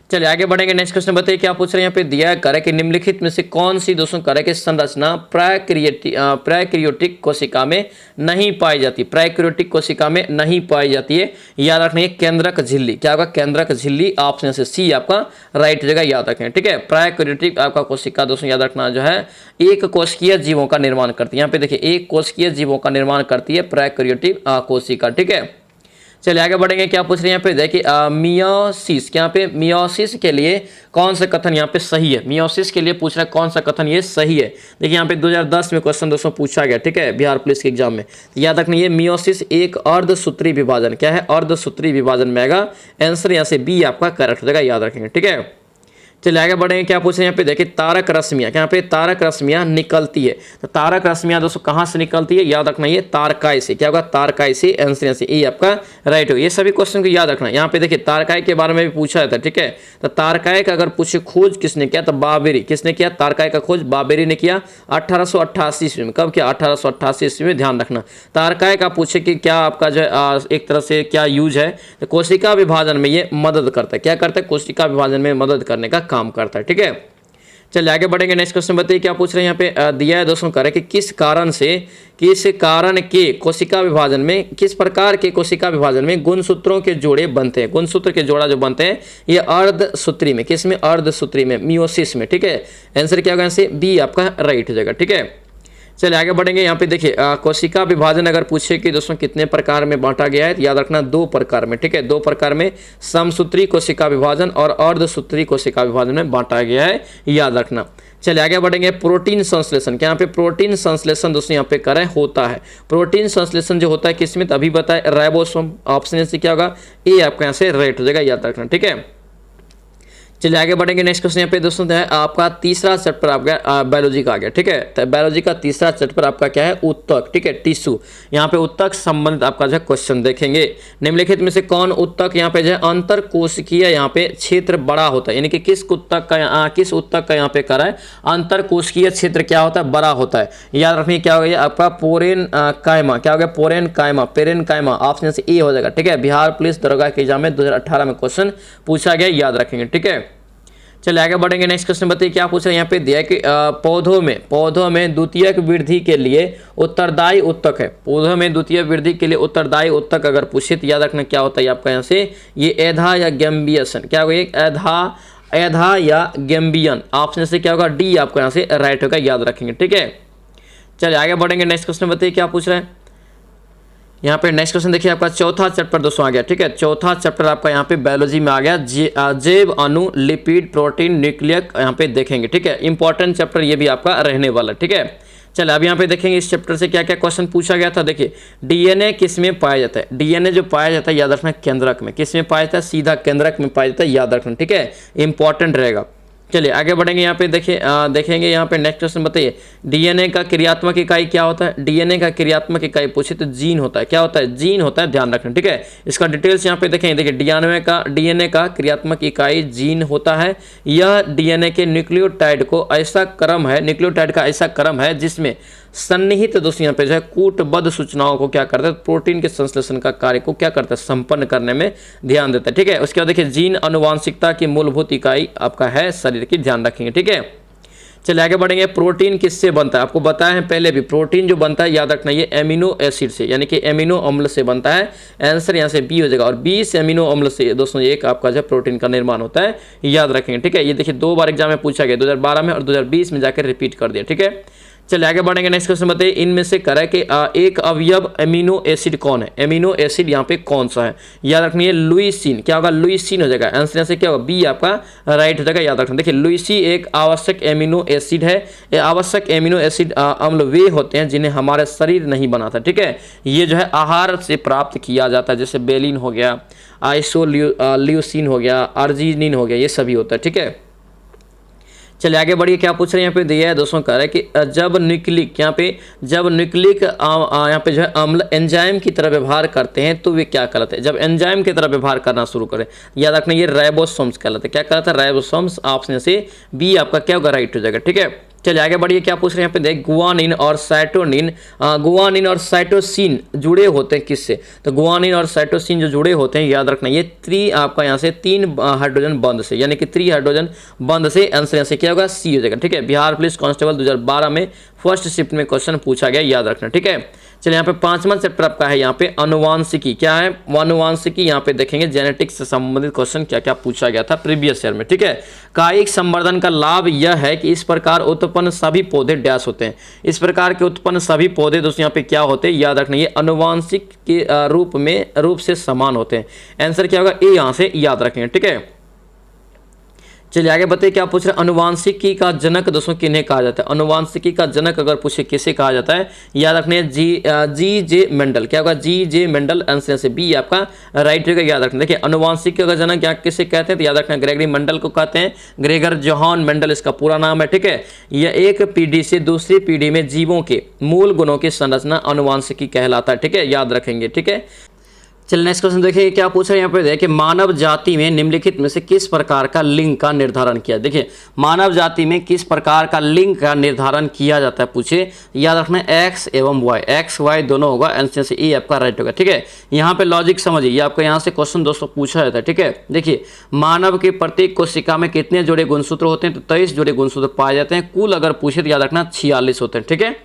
चलिए आगे बढ़ेंगे, नेक्स्ट क्वेश्चन बताइए क्या पूछ रहे हैं यहाँ पे दिया है, करे कि निम्नलिखित में से कौन सी दोस्तों करे कि संरचना प्रोकैरियोटिक कोशिका में नहीं पाई जाती। प्रोकैरियोटिक कोशिका में नहीं पाई जाती है, याद रखना केंद्रक झिल्ली, क्या होगा केंद्रक झिल्ली। ऑप्शन से सी आपका राइट जगह, याद रखें ठीक है। प्रोकैरियोटिक आपका कोशिका दोस्तों याद रखना जो है एक कोशिकीय जीवों का निर्माण करती है। यहाँ पे देखिए एक कोशिकीय जीवों का निर्माण करती है प्रोकैरियोटिक कोशिका ठीक है। चलिए आगे बढ़ेंगे, क्या पूछ रहे हैं यहाँ पे देखिए मियोसिस, क्या पे मियोसिस के लिए कौन सा कथन यहाँ पे सही है। मियोसिस के लिए पूछ रहा है कौन सा कथन ये सही है। देखिए यहाँ पे 2010 में क्वेश्चन दोस्तों पूछा गया ठीक है बिहार पुलिस के एग्जाम में, याद रखना ये मियोसिस एक अर्धसूत्री विभाजन, क्या है अर्धसूत्री विभाजन में आएगा। आंसर यहाँ से बी आपका करेक्ट हो जाएगा, याद रखेंगे ठीक है। चलिए आगे बढ़ेंगे, क्या पूछ रहे हैं यहाँ पे देखिए तारक रश्मियाँ, यहाँ पे तारक रश्मियाँ निकलती है तो तारक रश्मियाँ दोस्तों कहाँ से निकलती है, याद रखना ये तारकाई से, क्या होगा तारकाई से। आंसर से ए आपका राइट हो। ये सभी क्वेश्चन को याद रखना। यहाँ पे देखिए तारकाई के बारे में भी पूछा जाता है ठीक है। तो तारकाई का अगर पूछे खोज किसने किया तो बाबेरी, किसने किया तारकाई का खोज बाबेरी ने किया 1888 ईस्वी में। कब किया 1888 ईस्वी में, ध्यान रखना। तारकाई का पूछे कि क्या आपका जो है एक तरह से क्या यूज है तो कोशिका विभाजन में ये मदद करता है, क्या करता है कोशिका विभाजन में मदद करने का काम करता है ठीक है। चलिए आगे बढ़ेंगे, नेक्स्ट क्वेश्चन बताइए क्या पूछ रहे हैं यहाँ पे दिया है दोस्तों, करे कि किस कारण के कोशिका विभाजन में, किस प्रकार के कोशिका विभाजन में गुणसूत्रों के जोड़े बनते हैं। गुणसूत्र के जोड़ा जो बनते हैं ये अर्धसूत्री में, किसमें अर्धसूत्री में मियोसिस में ठीक है। आंसर क्या होगा यहाँ से बी आपका राइट हो जाएगा ठीक है। चलिए आगे बढ़ेंगे, यहाँ पे देखिए कोशिका विभाजन अगर पूछे कि दोस्तों कितने प्रकार में बांटा गया है तो याद रखना 2 प्रकार में ठीक है। 2 प्रकार में समसूत्री कोशिका विभाजन और अर्धसूत्री कोशिका विभाजन में बांटा गया है, याद रखना। चलिए आगे बढ़ेंगे, प्रोटीन संश्लेषण, क्या यहाँ पे प्रोटीन संश्लेषण दोस्तों यहाँ पे करें होता है। प्रोटीन संश्लेषण जो होता है किसमें अभी बताए राइबोसोम। ऑप्शन से क्या होगा ए आपका यहाँ से राइट हो जाएगा, याद रखना ठीक है। चलिए आगे बढ़ेंगे, नेक्स्ट क्वेश्चन यहाँ पे दोस्तों है आपका तीसरा चैप्टर आपका बायोलॉजी का आ गया ठीक है। तो बायोलॉजी का तीसरा चैप्टर आपका क्या है उत्तक ठीक है, टिश्यू। यहाँ पे उत्तक संबंधित आपका जो क्वेश्चन देखेंगे, निम्नलिखित में से कौन उत्तक यहाँ पे जो है अंतर कोशिकीय यहाँ पे क्षेत्र बड़ा होता है, यानी कि किस उत्तक का यहाँ पे करा है अंतर कोशिकीय क्षेत्र क्या होता है बड़ा होता है। याद रखिए क्या होगा आपका पोरेन कायमा, क्या होगा पोरेन कायमा। ऑप्शन से ए हो जाएगा ठीक है। बिहार पुलिस दरोगा के एग्जाम में 2018 में क्वेश्चन पूछा गया, याद रखेंगे ठीक है। चलिए आगे बढ़ेंगे। नेक्स्ट क्वेश्चन बताइए क्या पूछ रहे हैं यहाँ पे दिया है कि पौधों में द्वितीयक वृद्धि के लिए उत्तरदायी उत्तक है। पौधों में द्वितीय वृद्धि के लिए उत्तरदायी उत्तक अगर पूछे तो याद रखना क्या होता है आपका यहाँ से, ये एधा या गैम्बियसन। क्या होगा, एधा या गैम्बियन। ऑप्शन से क्या होगा, डी आपको यहाँ से राइट होगा, याद रखेंगे। ठीक है, चलिए आगे बढ़ेंगे। नेक्स्ट क्वेश्चन बताइए क्या पूछ रहे हैं यहाँ पे। नेक्स्ट क्वेश्चन देखिए आपका चौथा चैप्टर दोस्तों आ गया। ठीक है, चौथा चैप्टर आपका यहाँ पे बायोलॉजी में आ गया, जैव अणु, लिपिड, प्रोटीन, न्यूक्लियक यहाँ पे देखेंगे। ठीक है, इंपॉर्टेंट चैप्टर ये भी आपका रहने वाला। ठीक है, चलिए अब यहाँ पे देखेंगे इस चैप्टर से क्या क्या क्वेश्चन पूछा गया था। देखिए डीएनए किस में पाया जाता है, डीएनए जो पाया जाता है याद रखना केंद्रक में। किस में पाया जाता है, सीधा केंद्रक में पाया जाता है, याद रखना। ठीक है, इंपॉर्टेंट रहेगा। चलिए आगे बढ़ेंगे। यहाँ पे देखिए देखेंगे यहाँ पे नेक्स्ट क्वेश्चन बताइए, डीएनए का क्रियात्मक इकाई क्या होता है। डीएनए का क्रियात्मक इकाई पूछे तो जीन होता है। क्या होता है, जीन होता है, ध्यान रखना। ठीक है, इसका डिटेल्स यहाँ पे देखेंगे। देखिए डीएनए का क्रियात्मक इकाई जीन होता है। यह डीएनए के न्यूक्लियोटाइड को ऐसा क्रम है, न्यूक्लियोटाइड का ऐसा क्रम है जिसमें सन्निहित दोस्तों यहाँ पे जो है कूटबद्ध सूचनाओं को क्या करता है, प्रोटीन के संश्लेषण का कार्य को क्या करता है, संपन्न करने में ध्यान देता है। ठीक है, उसके बाद देखिए जीन अनुवांशिकता की मूलभूत इकाई आपका है शरीर की, ध्यान रखेंगे। ठीक है, चलिए आगे बढ़ेंगे। प्रोटीन किससे बनता है, आपको बताया है पहले भी, प्रोटीन जो बनता है याद रखना ये एमिनो एसिड से, यानी कि एमिनो अम्ल से बनता है। आंसर यहाँ से बी हो जाएगा, और 20 एमिनो अम्ल से दोस्तों एक आपका जो प्रोटीन का निर्माण होता है, याद रखेंगे। ठीक है, ये देखिए 2 बार एग्जाम में पूछा गया, 2012 में और 2020 में जाकर रिपीट कर दिया। ठीक है, चलिए आगे बढ़ेंगे। नेक्स्ट क्वेश्चन बताइए, इनमें से करें कि एक अवयव एमिनो एसिड कौन है। एमिनो एसिड यहाँ पे कौन सा है, याद रखनी है लुइसिन। क्या होगा, लुइसिन हो जाएगा। आंसर यहाँ से क्या होगा, बी आपका राइट हो जाएगा, याद रखना। देखिए लुइसी एक आवश्यक एमिनो एसिड है। ये आवश्यक एमिनो एसिड अम्ल वे होते हैं जिन्हें हमारे शरीर नहीं बनाता। ठीक है, ये जो है आहार से प्राप्त किया जाता है, जैसे बेलिन हो गया, आइसोल्यूसिन हो गया, अर्जिनिन हो गया, ये सभी होता है। ठीक है, चलिए आगे बढ़िए। क्या पूछ रहे हैं यहाँ पे दिया है दोस्तों, कह रहे हैं कि जब न्यूक्लिक यहाँ पे जो है अम्ल एंजाइम की तरह व्यवहार करते हैं तो वे क्या कहलाते हैं। जब एंजाइम की तरह व्यवहार करना शुरू करें, याद रखना ये राइबोसोम्स कहलाते हैं। क्या कहलाता है, राइबोसोम्स। ऑप्शन से बी आपका क्या होगा, राइट हो जाएगा। ठीक है, चलिए आगे बढ़िए। क्या पूछ रहे हैं यहाँ पे देख, गुआनिन और साइटोसिन जुड़े होते हैं किससे। तो गुआनिन और साइटोसिन जो जुड़े होते हैं याद रखना ये आपका यहाँ से 3 हाइड्रोजन बंध से, यानी कि 3 हाइड्रोजन बंध से। आंसर यहाँ से क्या होगा, सी हो जाएगा। ठीक है, बिहार पुलिस कांस्टेबल 2012 में फर्स्ट शिफ्ट में क्वेश्चन पूछा गया, याद रखना। ठीक है, चलिए यहाँ पे 5वां चैप्टर आपका है यहाँ पे अनुवांशिकी। क्या है, अनुवांशिकी। यहाँ पे देखेंगे जेनेटिक्स से संबंधित क्वेश्चन क्या क्या पूछा गया था प्रीवियस ईयर में। ठीक है, कायिक संवर्धन का लाभ यह है कि इस प्रकार उत्पन्न सभी पौधे डैश होते हैं। इस प्रकार के उत्पन्न सभी पौधे दोस्तों यहाँ पे क्या होते हैं, याद रखना ये अनुवांशिक के रूप से समान होते हैं। आंसर क्या होगा, ए यहाँ से याद रखेंगे। ठीक है, चलिए आगे बताइए क्या पूछ रहे हैं, अनुवांशिकी का जनक दोस्तों किन्हें कहा जाता है। अनुवांशिकी का जनक अगर पूछे किसे कहा जाता है, याद रखने जी जे मेंडल। क्या होगा, जी जे मेंडल। आंसर से बी आपका राइट होगा, याद रखना। देखिए अनुवांशिकी का जनक यहाँ किसे कहते हैं, तो याद रखना ग्रेगरी मेंडल को कहते हैं। ग्रेगर जोहान मेंडल इसका पूरा नाम है। ठीक है, यह एक पीढ़ी से दूसरी पीढ़ी में जीवों के मूल गुणों की संरचना अनुवांशिकी कहलाता है। ठीक है, याद रखेंगे। ठीक है, चलिए नेक्स्ट क्वेश्चन देखिए क्या पूछ रहे हैं यहाँ पे देखिए, मानव जाति में निम्नलिखित में से किस प्रकार का लिंग का निर्धारण किया। देखिए मानव जाति में किस प्रकार का लिंग का निर्धारण किया जाता है पूछे, याद रखना एक्स एवं वाई, एक्स वाई दोनों होगा। आंसर से ए आपका राइट होगा। ठीक है, यहाँ पे लॉजिक समझिए, ये आपको यहाँ से क्वेश्चन दोस्तों पूछा जाता है। ठीक है, देखिए मानव के प्रत्येक कोशिका में कितने जोड़े गुणसूत्र होते हैं, तो 23 जोड़े गुणसूत्र पाए जाते हैं। कुल अगर पूछे तो याद रखना 46 होते हैं। ठीक है,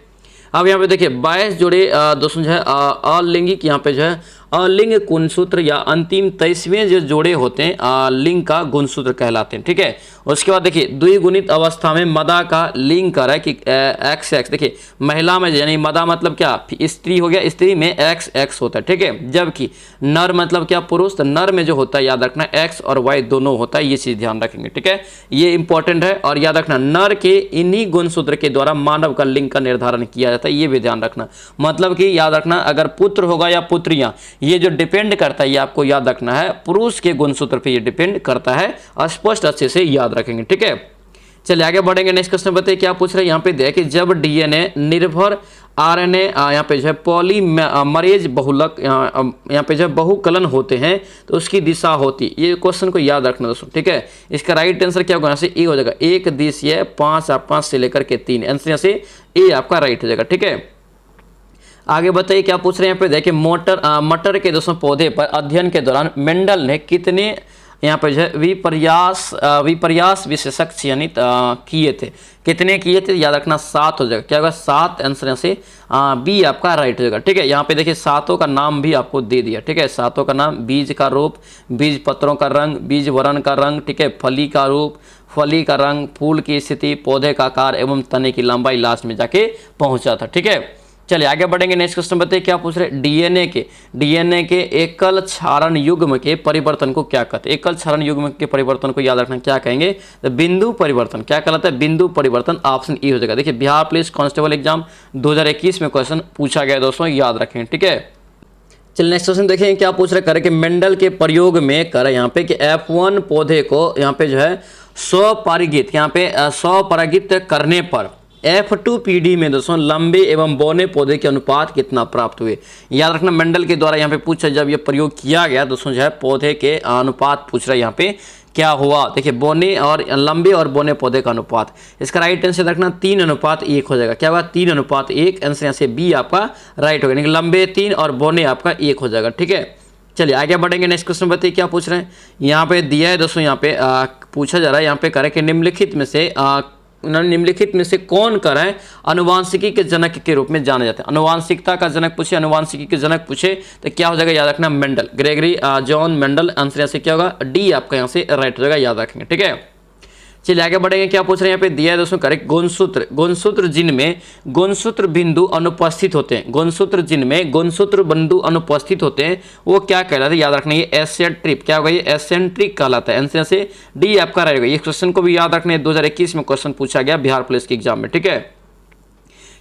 अब यहाँ पे देखिए 22 जोड़े दोस्तों जो है अलिंगिक यहाँ पे जो है अलिंग गुणसूत्र या अंतिम 23वें जो जोड़े होते हैं लिंग का गुणसूत्र कहलाते हैं। ठीक है, उसके बाद देखिए द्विगुणित अवस्था में मदा का लिंग कर है कि एक्स एक्स। देखिए महिला में यानी मदा मतलब क्या, स्त्री हो गया, स्त्री में एक्स एक्स होता है। ठीक है, जबकि नर मतलब क्या, पुरुष। तो नर में जो होता है याद रखना एक्स और वाई दोनों होता है, ये चीज़ ध्यान रखेंगे। ठीक है, ये इंपॉर्टेंट है। और याद रखना नर के इन्हीं गुणसूत्र के द्वारा मानव का लिंग का निर्धारण किया जाता है, ये भी ध्यान रखना। मतलब कि याद रखना अगर पुत्र होगा या पुत्रियां, ये जो डिपेंड करता है ये आपको याद रखना है, पुरुष के गुणसूत्र पे ये डिपेंड करता है। स्पष्ट अच्छे से याद रखेंगे। ठीक है, चलिए आगे बढ़ेंगे। नेक्स्ट क्वेश्चन बताइए क्या पूछ रहे हैं यहाँ पे देखिए, जब डीएनए निर्भर आरएनए यहाँ पे जो है पॉलीमरेज बहुलक यहाँ पे जो है बहुकलन होते हैं तो उसकी दिशा होती, ये क्वेश्चन को याद रखना दोस्तों। ठीक है, इसका राइट आंसर क्या होगा, यहाँ से ए हो जाएगा, एक दिशीय 5 से लेकर के 3। आंसर यहाँ से ए आपका राइट हो जाएगा। ठीक है, आगे बताइए क्या पूछ रहे हैं यहाँ पे देखिए, मटर के दोस्तों पौधे पर अध्ययन के दौरान मेंडल ने कितने यहाँ पे जो है विपर्यास विशेषज्ञ चयनित किए थे। कितने किए थे याद रखना, 7 हो जाएगा। क्या होगा 7, आंसर यहाँ से बी आपका राइट हो जाएगा। ठीक है, यहाँ पे देखिए 7 का नाम भी आपको दे दिया। ठीक है, 7 का नाम, बीज का रूप, बीज पत्रों का रंग, बीज वर्ण का रंग, ठीक है, फली का रूप, फली का रंग, फूल की स्थिति, पौधे का आकार एवं तने की लंबाई लास्ट में जाके पहुंचा था। ठीक है, चलिए आगे बढ़ेंगे। नेक्स्ट क्वेश्चन बताइए क्या पूछ रहे, डीएनए के एकल क्षारण युग्म के परिवर्तन को क्या कहते हैं? एकल क्षारण युग्म के परिवर्तन को याद रखना क्या कहेंगे, तो बिंदु परिवर्तन। क्या कहलाता है? बिंदु परिवर्तन। ऑप्शन ई हो जाएगा। देखिए बिहार पुलिस कांस्टेबल एग्जाम 2021 में क्वेश्चन पूछा गया दोस्तों, याद रखें। ठीक है, चलिए नेक्स्ट क्वेश्चन देखें क्या पूछ रहे, करें कि मेंडल के प्रयोग में करें यहाँ पे कि F1 पौधे को यहाँ पे जो है स्वपरागित, यहाँ पे स्वपरागित करने पर F2 पीढ़ी में दोस्तों लंबे एवं बौने पौधे के अनुपात कितना प्राप्त हुए? याद रखना मेंडल के द्वारा यहाँ पे पूछा, जब ये प्रयोग किया गया दोस्तों जो है पौधे के अनुपात पूछ रहा है यहाँ पे क्या हुआ। देखिए बौने और लंबे और बौने पौधे का अनुपात, इसका राइट आंसर रखना 3:1 हो जाएगा। क्या होगा 3:1, आंसर यहाँ से बी आपका राइट होगा, यानी कि लंबे 3 और बौने आपका 1 हो जाएगा। ठीक है, चलिए आगे बढ़ेंगे। नेक्स्ट क्वेश्चन बताइए क्या पूछ रहे हैं, यहाँ पे दिया है दोस्तों, यहाँ पे पूछा जा रहा है, यहाँ पे करें कि निम्नलिखित में से कौन करें अनुवांशिकी के जनक के रूप में जाने जाते हैं? अनुवांशिकता का जनक पूछे, अनुवांशिकी के जनक पूछे तो क्या हो जाएगा, याद रखना Mendel, Gregory John Mendel. Answer यहाँ से क्या होगा, डी आपका यहाँ से राइट हो जाएगा, याद रखेंगे। ठीक है, चलिए आगे बढ़ेंगे। क्या पूछ रहे हैं यहाँ पे दिया है दोस्तों, करेक्ट गुणसूत्र जिनमें गुणसूत्र बिंदु अनुपस्थित होते हैं, गुणसूत्र जिनमें गुणसूत्र बिंदु अनुपस्थित होते हैं वो क्या कहलाते हैं? याद रखना ये एसेंट्रिक। क्या होगा, ये एसेंट्रिक कहलाता है। आंसर से डी आपका रहेगा। ये क्वेश्चन को भी याद रखना है, 2021 में क्वेश्चन पूछा गया बिहार पुलिस के एग्जाम में। ठीक है,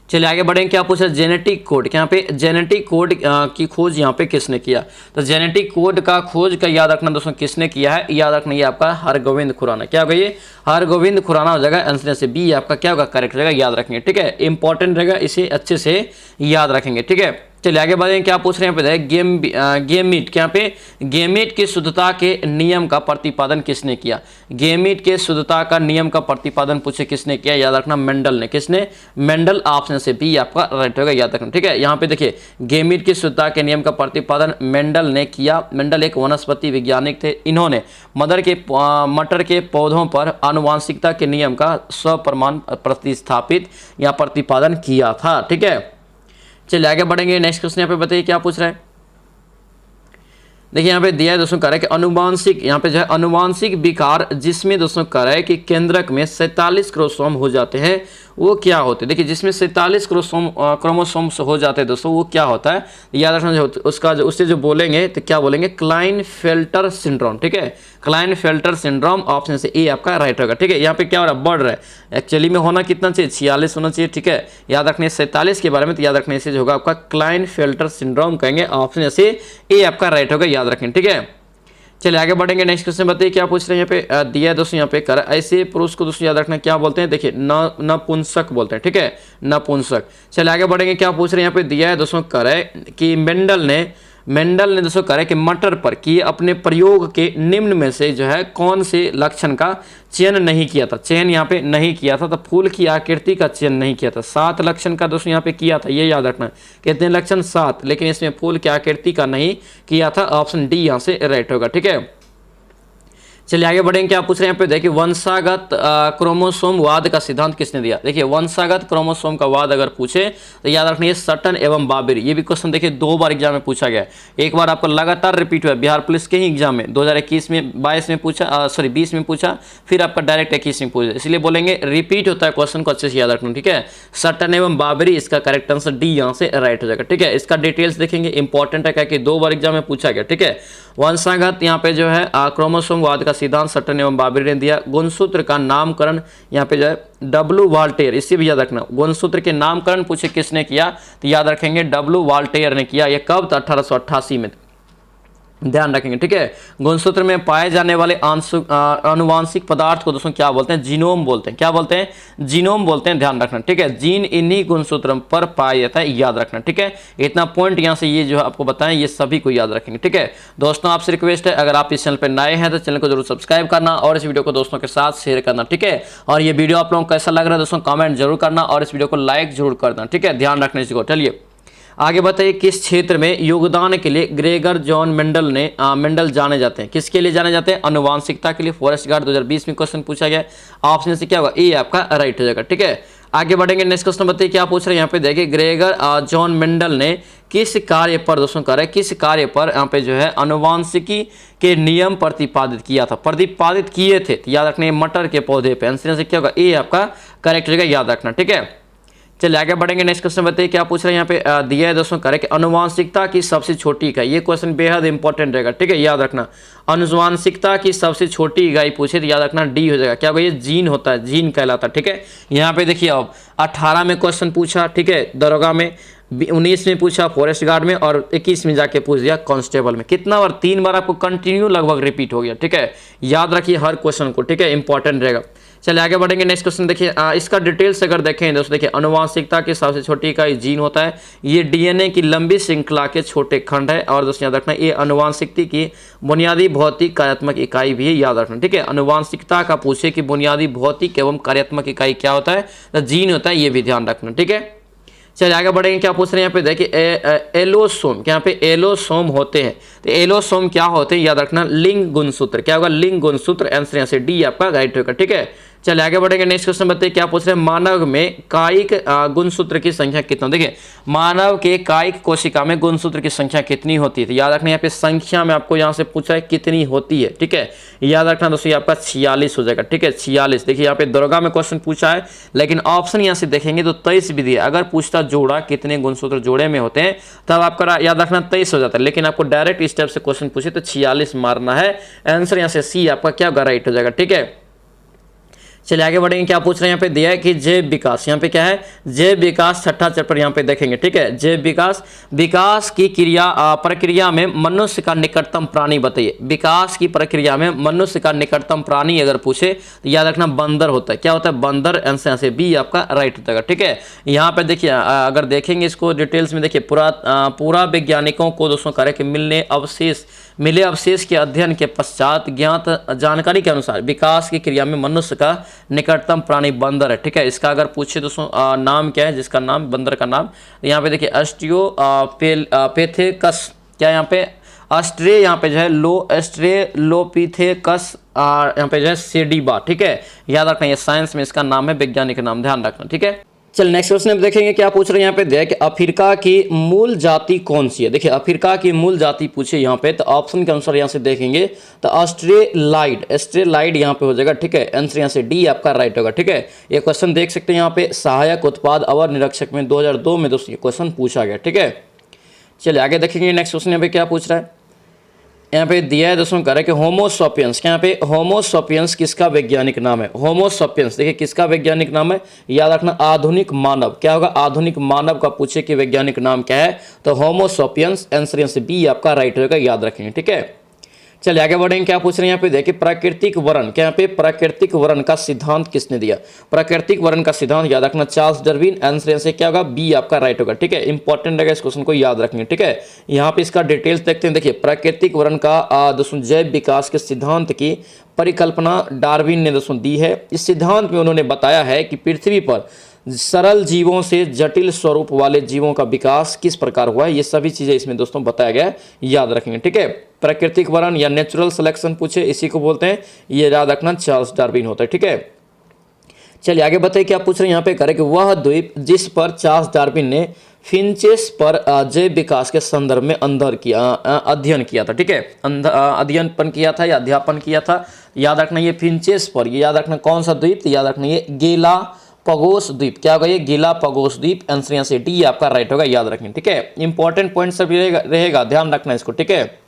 चलिए आगे बढ़ेंगे। क्या पूछा, जेनेटिक कोड। यहाँ पे जेनेटिक कोड की खोज यहाँ पे किसने किया? तो जेनेटिक कोड का खोज का याद रखना दोस्तों किसने किया है, याद रखना ये आपका हरगोविंद खुराना। क्या होगा, ये हरगोविंद खुराना हो जाएगा। आंसर से बी आपका क्या होगा, करेक्ट रहेगा, याद रखेंगे। ठीक है, इंपॉर्टेंट रहेगा, इसे अच्छे से याद रखेंगे। ठीक है, चलिए आगे बढ़ेंगे। क्या पूछ रहे हैं यहाँ पे गेमीट, यहाँ पे गेमीट की शुद्धता के नियम का प्रतिपादन किसने किया? गेमीट के शुद्धता का नियम का प्रतिपादन पूछे किसने किया? याद रखना मेंडल ने। किसने? मेंडल। ऑप्शन से बी आपका राइट होगा, याद रखना। ठीक है, यहाँ पे देखिए गेमीट की शुद्धता के नियम का प्रतिपादन मेंडल ने किया। मेंडल एक वनस्पति वैज्ञानिक थे, इन्होंने मटर के पौधों पर आनुवांशिकता के नियम का स्वप्रमाण प्रतिस्थापित या प्रतिपादन किया था। ठीक है, चलिए आगे बढ़ेंगे। नेक्स्ट क्वेश्चन यहाँ पे बताइए क्या पूछ रहा है। देखिए यहाँ पे दिया है दोस्तों, कह रहा है कि अनुवांशिक, यहाँ पे जो है अनुवांशिक विकार जिसमें दोस्तों कह रहा है कि केंद्रक में 47 क्रोमोसोम हो जाते हैं वो क्या होते हैं? देखिए जिसमें 47 क्रोमोसोम्स हो जाते हैं दोस्तों वो क्या होता है, याद रखना। उसका जो उससे जो बोलेंगे तो क्या बोलेंगे, क्लाइनफेल्टर सिंड्रोम। ठीक है, क्लाइनफेल्टर सिंड्रोम। ऑप्शन से ए आपका राइट होगा। ठीक है, यहाँ पे क्या हो रहा है, बढ़ रहा है। एक्चुअली में होना कितना चाहिए, 46 होना चाहिए। ठीक है, याद रखने 47 के बारे में, तो याद रखने से जो होगा आपका क्लाइनफेल्टर सिंड्रोम कहेंगे। ऑप्शन से ए आपका राइट होगा, याद रखें। ठीक है, चलिए आगे बढ़ेंगे। नेक्स्ट क्वेश्चन बताइए क्या पूछ रहे हैं। यहाँ पे दिया है दोस्तों, यहाँ पे कर ऐसे पुरुष को दोस्तों याद रखना क्या बोलते हैं, देखिए नपुंसक बोलते हैं। ठीक है, नपुंसक। चलिए आगे बढ़ेंगे। क्या पूछ रहे हैं यहाँ पे दिया है दोस्तों, करे कि मेंडल ने दोस्तों करे कि मटर पर किए अपने प्रयोग के निम्न में से जो है कौन से लक्षण का चयन नहीं किया था? चयन यहाँ पे नहीं किया था, तो फूल की आकृति का चयन नहीं किया था। 7 लक्षण का दोस्तों यहाँ पे किया था, ये याद रखना। कितने लक्षण? 7, लेकिन इसमें फूल की आकृति का नहीं किया था। ऑप्शन डी यहाँ से राइट होगा। ठीक है, चलिए आगे बढ़ेंगे। क्या पूछ रहे हैं यहाँ पे देखिए, वंशागत क्रोमोसोम वाद का सिद्धांत किसने दिया? देखिए वंशागत क्रोमोसोम का वाद अगर पूछे तो याद रखना ये सटन एवं बाबरी। ये भी क्वेश्चन देखिए 2 बार एग्जाम में पूछा गया है। एक बार आपका लगातार रिपीट हुआ बिहार पुलिस के ही एग्जाम में 2021 में 22 में पूछा, 20 में पूछा, फिर आपका डायरेक्ट 21 में पूछा, इसलिए बोलेंगे रिपीट होता है क्वेश्चन को अच्छे से याद रखना। ठीक है, सटन एवं बाबरी, इसका करेक्ट आंसर डी यहाँ से राइट हो जाएगा। ठीक है, इसका डिटेल्स देखेंगे, इंपॉर्टेंट है क्या 2 बार एग्जाम में पूछा गया। ठीक है, वंशागत यहाँ पे जो है क्रोमोसोम वाद का सिद्धांत सटन एवं बाबरी ने दिया। गुणसूत्र का नामकरण यहाँ पे जो है डब्ल्यू वाल्टेयर, इसी भी याद रखना। गुणसूत्र के नामकरण पूछे किसने किया, तो याद रखेंगे डब्ल्यू वाल्टेयर ने किया। ये कब था? 1888 में, ध्यान रखेंगे। ठीक है, गुणसूत्र में पाए जाने वाले आनुवांशिक पदार्थ को दोस्तों क्या बोलते हैं? जीनोम बोलते हैं। क्या बोलते हैं? जीनोम बोलते हैं, ध्यान रखना। ठीक है, जीन इन्हीं गुणसूत्र पर पाया जाता है, याद रखना। ठीक है, इतना पॉइंट यहाँ से ये जो आपको बताएं ये सभी को याद रखेंगे। ठीक है दोस्तों, आपसे रिक्वेस्ट है अगर आप इस चैनल पर नए हैं तो चैनल को जरूर सब्सक्राइब करना और इस वीडियो को दोस्तों के साथ शेयर करना। ठीक है, और ये वीडियो आप लोगों को कैसा लग रहा है दोस्तों कमेंट जरूर करना और इस वीडियो को लाइक जरूर करना। ठीक है, ध्यान रखना इसको। चलिए आगे बताइए किस क्षेत्र में योगदान के लिए ग्रेगर जॉन मेंडल जाने जाते हैं? किसके लिए जाने जाते हैं? आनुवांशिकता के लिए। फॉरेस्ट गार्ड 2020 में क्वेश्चन पूछा गया। ऑप्शन से क्या होगा? ए आपका राइट हो जाएगा। ठीक है, आगे बढ़ेंगे। नेक्स्ट क्वेश्चन बताइए क्या पूछ रहे हैं यहाँ पे। देखिए ग्रेगर जॉन मेंडल ने किस कार्य पर दोस्तों कर किस कार्य पर यहाँ पे जो है आनुवांशिकी के नियम प्रतिपादित किया था, प्रतिपादित किए थे? तो याद रखना मटर के पौधे पे। आंसर से क्या होगा? ए आपका करेक्ट हो जाएगा, याद रखना। ठीक है, चलिए आगे बढ़ेंगे। नेक्स्ट क्वेश्चन बताइए क्या पूछ रहे हैं यहाँ पे। दिया है दोस्तों करेक्ट आनुवांशिकता की सबसे छोटी इकाई। ये क्वेश्चन बेहद इंपॉर्टेंट रहेगा। ठीक है, याद रखना आनुवांशिकता की सबसे छोटी इकाई पूछे तो याद रखना डी हो जाएगा। क्या होगा? ये जीन होता है, जीन कहलाता है। ठीक है, यहाँ पे देखिए अब 18 में क्वेश्चन पूछा, ठीक है, दरोगा में, 19 में पूछा फॉरेस्ट गार्ड में, और 21 में जाके पूछ दिया कांस्टेबल में। कितना बार? 3 बार आपको कंटिन्यू लगभग रिपीट हो गया। ठीक है, याद रखिए हर क्वेश्चन को। ठीक है, इंपॉर्टेंट रहेगा। चलिए आगे बढ़ेंगे। नेक्स्ट क्वेश्चन देखिए, इसका डिटेल्स अगर देखें दोस्तों, देखिए आनुवांशिकता की सबसे छोटी इकाई जीन होता है। ये डीएनए की लंबी श्रृंखला के छोटे खंड है। और दोस्तों याद रखना ये आनुवांशिकता की बुनियादी भौतिक कार्यात्मक इकाई भी है, याद रखना। ठीक है, आनुवांशिकता का पूछे कि बुनियादी भौतिक एवं कार्यात्मक इकाई क्या होता है, तो जीन होता है, ये भी ध्यान रखना। ठीक है, चलिए आगे बढ़ेंगे। क्या पूछ रहे हैं यहाँ पे देखिए एलोसोम, यहाँ पे एलोसोम होते हैं। तो एलोसोम क्या होते हैं? याद रखना लिंग गुणसूत्र। क्या होगा? लिंग गुणसूत्र। आंसर यहाँ से डी आपका राइट होगा। ठीक है, चलिए आगे बढ़ेंगे। नेक्स्ट क्वेश्चन बताइए क्या पूछ रहे हैं। मानव में कायिक गुणसूत्र की संख्या कितना? देखिए मानव के कायिक कोशिका में गुणसूत्र की संख्या कितनी होती है? तो याद रखना यहाँ पे संख्या में आपको यहाँ से पूछा है कितनी होती है। ठीक है, याद रखना दोस्तों आपका 46 हो जाएगा। ठीक है, 46। देखिए यहाँ पे दरोगा में क्वेश्चन पूछा है, लेकिन ऑप्शन यहाँ से देखेंगे तो 23 भी दिया। अगर पूछता जोड़ा कितने गुणसूत्र जोड़े में होते हैं तब आपका याद रखना 23 हो जाता है, लेकिन आपको डायरेक्ट स्टेप से क्वेश्चन पूछे तो 46 मारना है। आंसर यहाँ से सी आपका क्या होगा? राइट हो जाएगा। ठीक है, चलिए आगे बढ़ेंगे। क्या पूछ रहे हैं यहाँ पे दिया है कि जैव विकास, यहाँ पे क्या है? जैव विकास छठा चैप्टर यहाँ पे देखेंगे। ठीक है, जैव विकास, विकास की प्रक्रिया में मनुष्य का निकटतम प्राणी बताइए। विकास की प्रक्रिया में मनुष्य का निकटतम प्राणी अगर पूछे तो याद रखना बंदर होता है। क्या होता है? बंदर। आंसर से बी आपका राइट होता है। ठीक है, यहाँ पे देखिए अगर देखेंगे इसको डिटेल्स में, देखिए पूरा वैज्ञानिकों को दोस्तों करे कि मिले अवशेष के अध्ययन के पश्चात ज्ञात जानकारी के अनुसार विकास की क्रिया में मनुष्य का निकटतम प्राणी बंदर है। ठीक है, इसका अगर पूछे दोस्तों नाम क्या है, जिसका नाम बंदर का नाम, यहाँ पे देखिए पेथेकस। क्या यहाँ पे? यहाँ पे जो है ऑस्ट्रेलोपिथेकस, यहाँ पे जो है सेडिबा। ठीक है, याद रखना ये साइंस में इसका नाम है, वैज्ञानिक नाम, ध्यान रखना। ठीक है, चल नेक्स्ट क्वेश्चन देखेंगे क्या पूछ रहे हैं यहाँ पे। देख अफ्रीका की मूल जाति कौन सी है? देखिए अफ्रीका की मूल जाति पूछे यहाँ पे तो ऑप्शन के अनुसार यहाँ से देखेंगे तो ऑस्ट्रेलाइड यहाँ पे हो जाएगा। ठीक है, आंसर यहाँ से डी आपका राइट होगा। ठीक है, ये क्वेश्चन देख सकते हैं यहाँ पे सहायक उत्पाद अवर निरीक्षक में 2002 में दोस्तों ये क्वेश्चन पूछा गया। ठीक है, चलिए आगे देखेंगे। नेक्स्ट क्वेश्चन यहाँ पे क्या पूछ रहा है। यहाँ पे दिया है दोस्तों कह रहे कि होमोसोपियंस, यहाँ पे होमोसोपियंस किसका वैज्ञानिक नाम है? होमोसोपियंस देखिए किसका वैज्ञानिक नाम है? याद रखना आधुनिक मानव। क्या होगा? आधुनिक मानव का पूछे कि वैज्ञानिक नाम क्या है तो होमोसोपियंस। आंसर से बी आपका राइट होगा, याद रखेंगे। ठीक है, चलिए आगे बढ़ेंगे। क्या पूछ रहे हैं यहाँ पे देखिए प्राकृतिक वर्ण। क्या यहाँ पे प्राकृतिक वर्ण का सिद्धांत किसने दिया? प्राकृतिक वर्ण का सिद्धांत याद रखना चार्ल्स डार्विन। आंसर से क्या होगा? बी आपका राइट होगा। ठीक है, इंपॉर्टेंट रहेगा, इस क्वेश्चन को याद रखेंगे। ठीक है, यहाँ पे इसका डिटेल्स देखते हैं। देखिए प्राकृतिक वर्ण का दोस्तों जैव विकास के सिद्धांत की परिकल्पना डार्विन ने दोस्तों दी है। इस सिद्धांत में उन्होंने बताया है कि पृथ्वी पर सरल जीवों से जटिल स्वरूप वाले जीवों का विकास किस प्रकार हुआ है, ये सभी चीजें इसमें दोस्तों बताया गया है, याद रखेंगे। ठीक है, प्राकृतिक वर्ण या नेचुरल सिलेक्शन पूछे इसी को बोलते हैं, ये याद रखना चार्ल्स डार्विन होता है। ठीक है, चलिए आगे बताइए क्या पूछ रहे हैं यहाँ पे करें कि वह द्वीप जिस पर चार्ल्स डार्विन ने फिंचेस पर जैव विकास के संदर्भ में अध्ययन किया था। ठीक है, अध्ययन किया था या अध्यापन किया था, याद रखना ये फिंचेस पर, ये याद रखना कौन सा द्वीप, याद रखना ये गेलापागोस द्वीप। क्या होगा? ये गेलापागोस द्वीप। आंसर यहाँ से डी आपका राइट होगा, याद रखें। ठीक है, इंपॉर्टेंट पॉइंट सब रहेगा, ध्यान रखना इसको। ठीक है,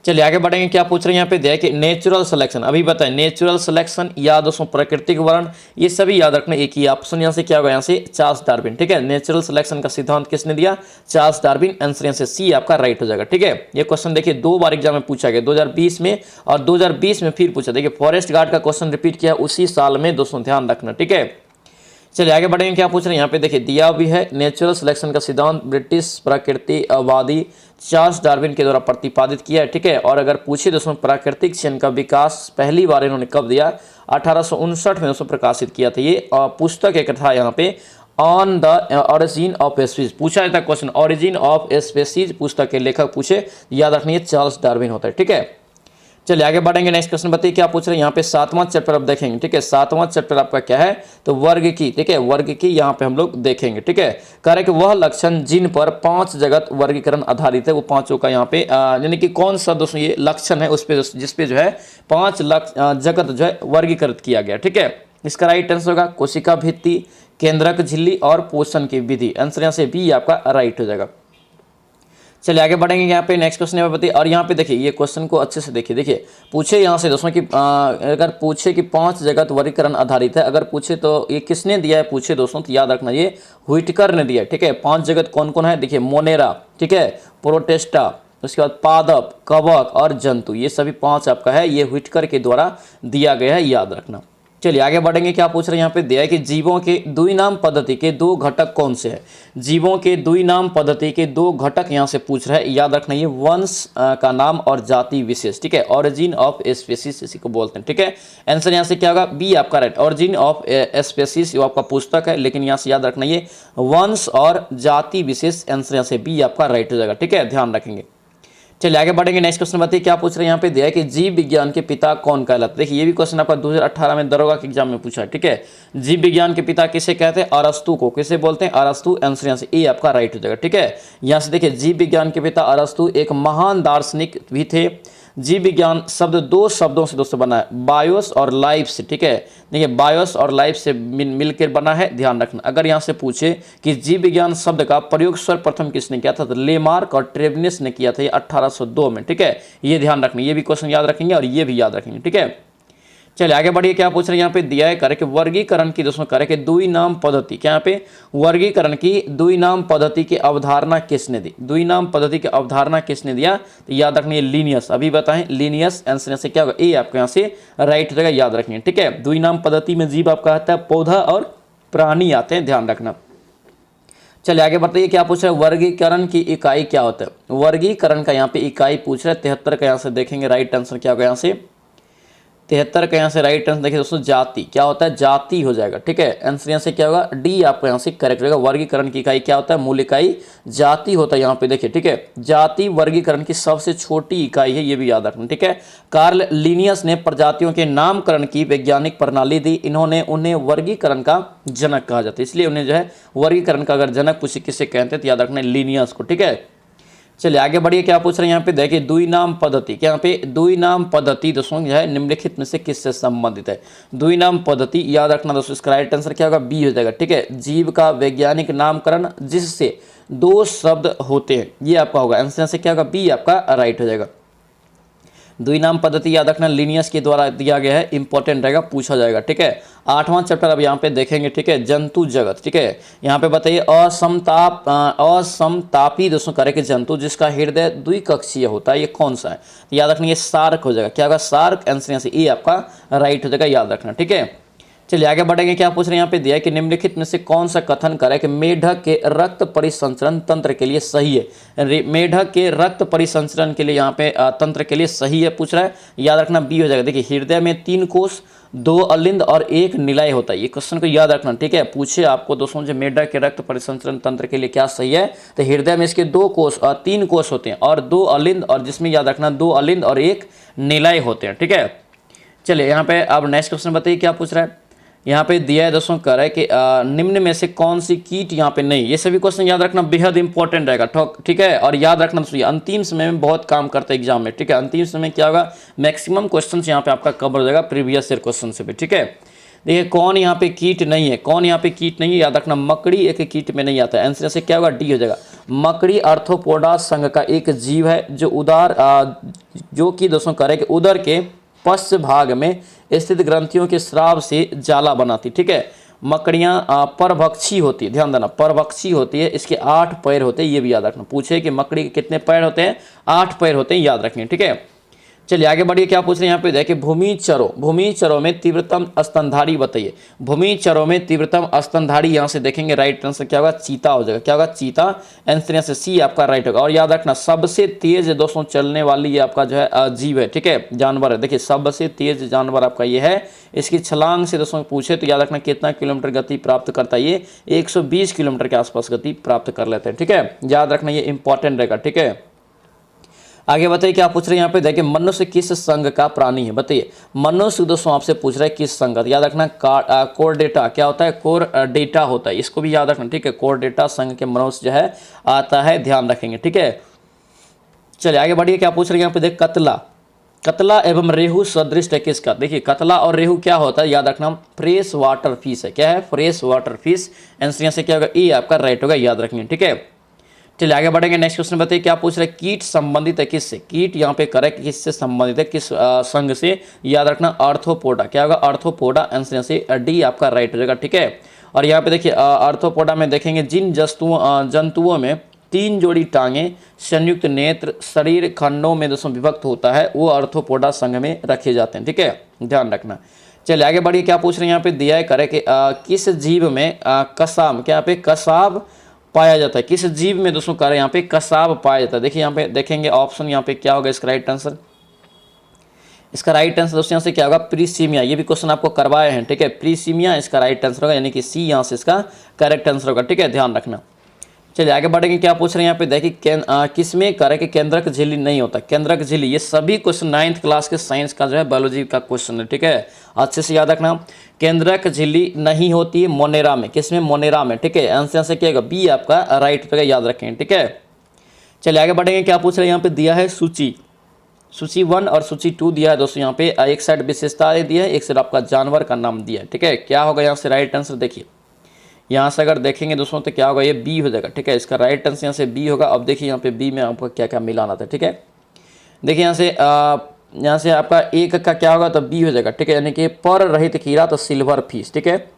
चलिए आगे बढ़ेंगे। क्या पूछ रहे हैं यहाँ पे देखिए नेचुरल सिलेक्शन, अभी बताएं नेचुरल सिलेक्शन या दोस्तों प्राकृतिक वर्ण, ये सभी याद रखना एक ही ऑप्शन यहाँ से क्या होगा? यहाँ से चार्ल्स डार्विन। ठीक है, नेचुरल सिलेक्शन का सिद्धांत किसने दिया? Charles Darwin. आंसर यहाँ से सी आपका राइट हो जाएगा। ठीक है, ये क्वेश्चन देखिए 2 बार एग्जाम में पूछा गया, 2020 में और 2020 में फिर पूछा। देखिए फॉरेस्ट गार्ड का क्वेश्चन रिपीट किया उसी साल में दोस्तों, ध्यान रखना। ठीक है, चलिए आगे बढ़ेंगे। क्या पूछ रहे हैं यहाँ पे देखिए दिया भी है नेचुरल सिलेक्शन का सिद्धांत ब्रिटिश प्रकृतिवादी चार्ल्स डार्विन के द्वारा प्रतिपादित किया है। ठीक है, और अगर पूछे दोस्तों प्राकृतिक चयन का विकास पहली बार इन्होंने कब दिया? 1859 में दोस्तों प्रकाशित किया था। ये पुस्तक एक था यहाँ पे on the origin of species पूछा जाता है क्वेश्चन, ऑरिजिन ऑफ स्पीसीज पुस्तक के लेखक पूछे, याद रखनी है चार्ल्स डार्विन होता है। ठीक है, चलिए आगे बढ़ेंगे। नेक्स्ट क्वेश्चन बताइए क्या पूछ रहे हैं यहाँ पे, 7वां चैप्टर आप देखेंगे। ठीक है, 7वां चैप्टर आपका क्या है, तो वर्ग की। ठीक है, वर्ग की यहाँ पे हम लोग देखेंगे। ठीक है, कह रहे कि वह लक्षण जिन पर 5 जगत वर्गीकरण आधारित है, वो पांचों का यहाँ पे यानी कि कौन सा दोस्तों ये लक्षण है उस पे जिसपे जो है 5 जगत जो है वर्गीकृत किया गया। ठीक है, इसका राइट आंसर होगा कोशिका भित्ति, केंद्रक झिल्ली और पोषण की विधि। आंसर यहाँ से बी आपका राइट हो जाएगा। चलिए आगे बढ़ेंगे। यहाँ पे नेक्स्ट क्वेश्चन में बताइए, और यहाँ पे देखिए ये क्वेश्चन को अच्छे से देखिए। देखिए पूछे यहाँ से दोस्तों कि अगर पूछे कि 5 जगत वर्गीकरण आधारित है, अगर पूछे तो ये किसने दिया है पूछे दोस्तों, तो याद रखना ये व्हिटकर ने दिया है। ठीक है, 5 जगत कौन कौन है, देखिए मोनेरा, ठीक है, प्रोटेस्टा, उसके बाद पादप, कवक और जंतु, ये सभी 5 आपका है, ये व्हिटकर के द्वारा दिया गया है, याद रखना। चलिए आगे बढ़ेंगे। क्या पूछ रहे हैं यहाँ पे, दिया है कि जीवों के द्विनाम पद्धति के 2 घटक कौन से हैं। जीवों के द्विनाम पद्धति के 2 घटक यहाँ से पूछ रहा है, याद रखना ये वंश का नाम और जाति विशेष। ठीक है, ऑरिजिन ऑफ स्पीसीज इसी को बोलते हैं। ठीक है, आंसर यहाँ से क्या होगा, बी आपका राइट, ऑरिजिन ऑफ स्पीसीज वो आपका पुस्तक है, लेकिन यहाँ से याद रखना ये वंश और जाति विशेष, आंसर यहाँ से बी आपका राइट हो जाएगा। ठीक है, ध्यान रखेंगे। चलिए आगे बढ़ेंगे। नेक्स्ट क्वेश्चन बताइए क्या पूछ रहे हैं यहाँ पे, दिया है कि जीव विज्ञान के पिता कौन कहलाते हैं। देखिए ये भी क्वेश्चन आपका 2018 में दरोगा के एग्जाम में पूछा है। ठीक है, जीव विज्ञान के पिता किसे कहते हैं, अरस्तु को। किसे बोलते हैं, अरस्तु, आंसर यहाँ से ए आपका राइट हो जाएगा। ठीक है, यहाँ से देखिए जीव विज्ञान के पिता अरस्तु एक महान दार्शनिक भी थे। जीव विज्ञान शब्द 2 शब्दों से दोस्तों बना है, बायोस और लाइफ से। ठीक है, देखिए बायोस और लाइफ से मिलकर बना है, ध्यान रखना। अगर यहाँ से पूछे कि जीव विज्ञान शब्द का प्रयोग सर्वप्रथम किसने किया था, तो लेमार्क और ट्रेवनिस ने किया था, ये 1802 में। ठीक है, ये ध्यान रखना, ये भी क्वेश्चन याद रखेंगे और ये भी याद रखेंगे। ठीक है, चलिए आगे बढ़िए। क्या पूछ रहे हैं यहाँ पे, दिया है करे कि वर्गीकरण की दोस्तों करे कि द्विनाम पद्धति, क्या यहाँ पे वर्गीकरण की द्विनाम पद्धति की अवधारणा किसने दी, द्विनाम पद्धति की अवधारणा किसने दिया, तो याद रखनी है लीनियस। अभी बताएं लीनियस, आंसर से क्या होगा, ए आपको यहाँ से राइट हो जाएगा, याद रखनी है। ठीक है, द्विनाम पद्धति में जीव आपका आता है, पौधा और प्राणी आते हैं, ध्यान रखना। चलिए आगे बढ़ते, क्या पूछ रहे हैं, वर्गीकरण की इकाई क्या होता है। वर्गीकरण का यहाँ पे इकाई पूछ रहे हैं, 73 का यहाँ से देखेंगे, राइट आंसर क्या होगा यहाँ से 73 का यहाँ से राइट आंसर देखिए दोस्तों, जाति। क्या होता है, जाति हो जाएगा। ठीक है, आंसर यहाँ से क्या होगा, डी आपको यहाँ से करेक्ट रहेगा। वर्गीकरण की इकाई क्या होता है, मूल इकाई जाति होता है यहाँ पे देखिए। ठीक है, जाति वर्गीकरण की सबसे छोटी इकाई है, ये भी याद रखना। ठीक है, कार्ल लिनियस ने प्रजातियों के नामकरण की वैज्ञानिक प्रणाली दी, इन्होंने उन्हें वर्गीकरण का जनक कहा जाता है, इसलिए उन्हें जो है वर्गीकरण का अगर जनक पूछे किसे कहते हैं तो याद रखना लिनियस को। ठीक है, चलिए आगे बढ़िए। क्या पूछ रहे हैं यहाँ पे, देखिए द्विनाम पद्धति, क्या यहाँ पे द्विनाम पद्धति दोस्तों जो है निम्नलिखित में से किससे संबंधित है। द्विनाम पद्धति याद रखना दोस्तों, इसका राइट आंसर क्या होगा, बी हो जाएगा। ठीक है, जीव का वैज्ञानिक नामकरण जिससे 2 शब्द होते हैं, ये आपका होगा, आंसर से क्या होगा, बी आपका राइट हो जाएगा। द्विनाम पद्धति याद रखना लिनियस के द्वारा दिया गया है, इंपॉर्टेंट रहेगा, पूछा जाएगा। ठीक है, 8वां चैप्टर अब यहाँ पे देखेंगे। ठीक है, जंतु जगत। ठीक है, यहाँ पे बताइए असमतापी दोस्तों करे कि जंतु जिसका हृदय द्विकक्षीय होता है, ये कौन सा है, याद रखना ये शार्क हो जाएगा। क्या होगा, शार्क, आंसर यहाँ से ए आपका राइट हो जाएगा, याद रखना। ठीक है, चलिए आगे बढ़ेंगे। क्या पूछ रहे हैं यहाँ पे, दिया है कि निम्नलिखित में से कौन सा कथन करे कि मेढक के रक्त परिसंचरण तंत्र के लिए सही है। मेढक के रक्त परिसंचरण के लिए यहाँ पे तंत्र के लिए सही है पूछ रहा है, याद रखना बी हो जाएगा। देखिए हृदय में 3 कोष, 2 अलिंद और 1 निलय होता है, ये क्वेश्चन को याद रखना। ठीक है, पूछे आपको दोस्तों जो मेढक के रक्त परिसंचरण तंत्र के लिए क्या सही है, तो हृदय में इसके 2 कोष और 3 कोष होते हैं और 2 अलिंद, और जिसमें याद रखना 2 अलिंद और 1 निलय होते हैं। ठीक है, चलिए यहाँ पे अब नेक्स्ट क्वेश्चन बताइए क्या पूछ रहा है। यहाँ पे दिया है दोस्तों कर है कि निम्न में से कौन सी कीट यहाँ पे नहीं, ये सभी क्वेश्चन याद रखना बेहद इंपॉर्टेंट रहेगा। ठीक है, और याद रखना दोस्तों अंतिम समय में बहुत काम करता है एग्जाम में। ठीक है, अंतिम समय क्या होगा, मैक्सिमम क्वेश्चन यहाँ पे आपका कवर हो जाएगा प्रीवियस ईयर क्वेश्चन से भी। ठीक है, देखिए कौन यहाँ पे कीट नहीं है, कौन यहाँ पे कीट नहीं है, याद रखना मकड़ी एक कीट में नहीं आता है, आंसर से क्या होगा, डी हो जाएगा। मकड़ी आर्थ्रोपोडा संघ का एक जीव है जो कि दोस्तों करे कि उदर के पश्च भाग में स्थित ग्रंथियों के स्राव से जाला बनाती। ठीक है, मकड़ियाँ परभक्षी होती है, ध्यान देना परभक्षी होती है, इसके 8 पैर होते हैं, ये भी याद रखना। पूछे कि मकड़ी के कितने पैर होते हैं, 8 पैर होते हैं, याद रखें। ठीक है, चलिए आगे बढ़िए, क्या पूछ रहे हैं यहाँ पे देखिए, भूमिचरों में तीव्रतम स्तनधारी बताइए। भूमिचरों में तीव्रतम स्तनधारी, यहाँ से देखेंगे राइट आंसर क्या होगा, चीता हो जाएगा। क्या होगा, चीता। आंसर यहाँ से सी आपका राइट होगा। और याद रखना सबसे तेज दोस्तों चलने वाली ये आपका जो है जीव है, ठीक है, जानवर है। देखिए सबसे तेज जानवर आपका ये है। इसकी छलांग से दोस्तों पूछे तो याद रखना कितना किलोमीटर गति प्राप्त करता है, ये 120 किलोमीटर के आसपास गति प्राप्त कर लेते हैं, ठीक है, याद रखना ये इंपॉर्टेंट रहेगा, ठीक है। आगे बताइए क्या पूछ रहे हैं यहाँ पे देखिए, मनुष्य किस संघ का प्राणी है बताइए। मनुष्य दोस्तों आपसे पूछ रहा है किस संघ का, याद रखना कोरडेटा। क्या होता है, कोरडेटा होता है, इसको भी याद रखना, ठीक है। कोरडेटा संघ के मनुष्य जो है आता है, ध्यान रखेंगे, ठीक है। चलिए आगे बढ़िए, क्या पूछ रहे हैं यहाँ पे देख, कतला एवं रेहू सदृश है किसका। देखिए कतला और रेहू क्या होता है, याद रखना फ्रेश वाटर फिश है। क्या है, फ्रेश वाटर फिश। आंसर यहाँ से क्या होगा, ई आपका राइट होगा, याद रखेंगे, ठीक है। चलिए आगे बढ़ेंगे, नेक्स्ट क्वेश्चन बताइए क्या पूछ रहे हैं, कीट संबंधित है किससे। कीट यहाँ पे करेक्ट किससे संबंधित है, किस संघ से, याद रखना आर्थ्रोपोडा। क्या होगा, आर्थ्रोपोडा। आंसर यहाँ से डी आपका राइट हो जाएगा, ठीक है। और यहाँ पे देखिए आर्थ्रोपोडा में देखेंगे जिन जंतुओं में 3 जोड़ी टांगे, संयुक्त नेत्र, शरीर खंडों में दोस्तों विभक्त होता है, वो आर्थ्रोपोडा संघ में रखे जाते हैं, ठीक है, ध्यान रखना। चलिए आगे बढ़िए, क्या पूछ रहे हैं यहाँ पे दिया है करेक्ट, किस जीव में कसाब, क्या यहाँ पे कसाब पाया जाता है, किस जीव में दोस्तों करें यहाँ पे कसाब पाया जाता है। देखिए यहाँ पे देखेंगे ऑप्शन यहाँ पे क्या होगा इसका राइट आंसर। इसका राइट आंसर दोस्तों यहाँ से क्या होगा, प्रीसीमिया। ये भी क्वेश्चन आपको करवाए हैं, ठीक है, प्रीसीमिया इसका राइट आंसर होगा, यानी कि सी यहाँ से इसका करेक्ट आंसर होगा, ठीक है, ध्यान रखना। चलिए आगे बढ़ेंगे, क्या पूछ रहे हैं यहाँ पे देखिए, किसमें करेक्ट केंद्रक झिल्ली नहीं होता। केंद्रक झिल्ली, ये सभी क्वेश्चन 9th क्लास के साइंस का जो है बायोलॉजी का क्वेश्चन है, ठीक है, अच्छे से याद रखना। केंद्रक झिल्ली नहीं होती है मोनेरा में, किसमें, मोनेरा में, ठीक है। आंसर से क्या होगा, बी आपका राइट होगा, याद रखेंगे, ठीक है। चलिए आगे बढ़ेंगे, क्या पूछ रहे हैं यहाँ पे दिया है सूची 1 और सूची 2 दिया है दोस्तों। यहाँ पे एक साइड विशेषताएं दिया है, एक साइड आपका जानवर का नाम दिया है, ठीक है। क्या होगा यहाँ से राइट आंसर, देखिए यहाँ से अगर देखेंगे दोस्तों तो क्या होगा, ये बी हो जाएगा, ठीक है। इसका राइट आंसर यहाँ से बी होगा। अब देखिए यहाँ पे बी में आपको क्या क्या मिलाना था, ठीक है। देखिए यहाँ से आपका एक का क्या होगा तो बी हो जाएगा, ठीक है, यानी कि पर रहित कीड़ा तो सिल्वर फिश, ठीक है।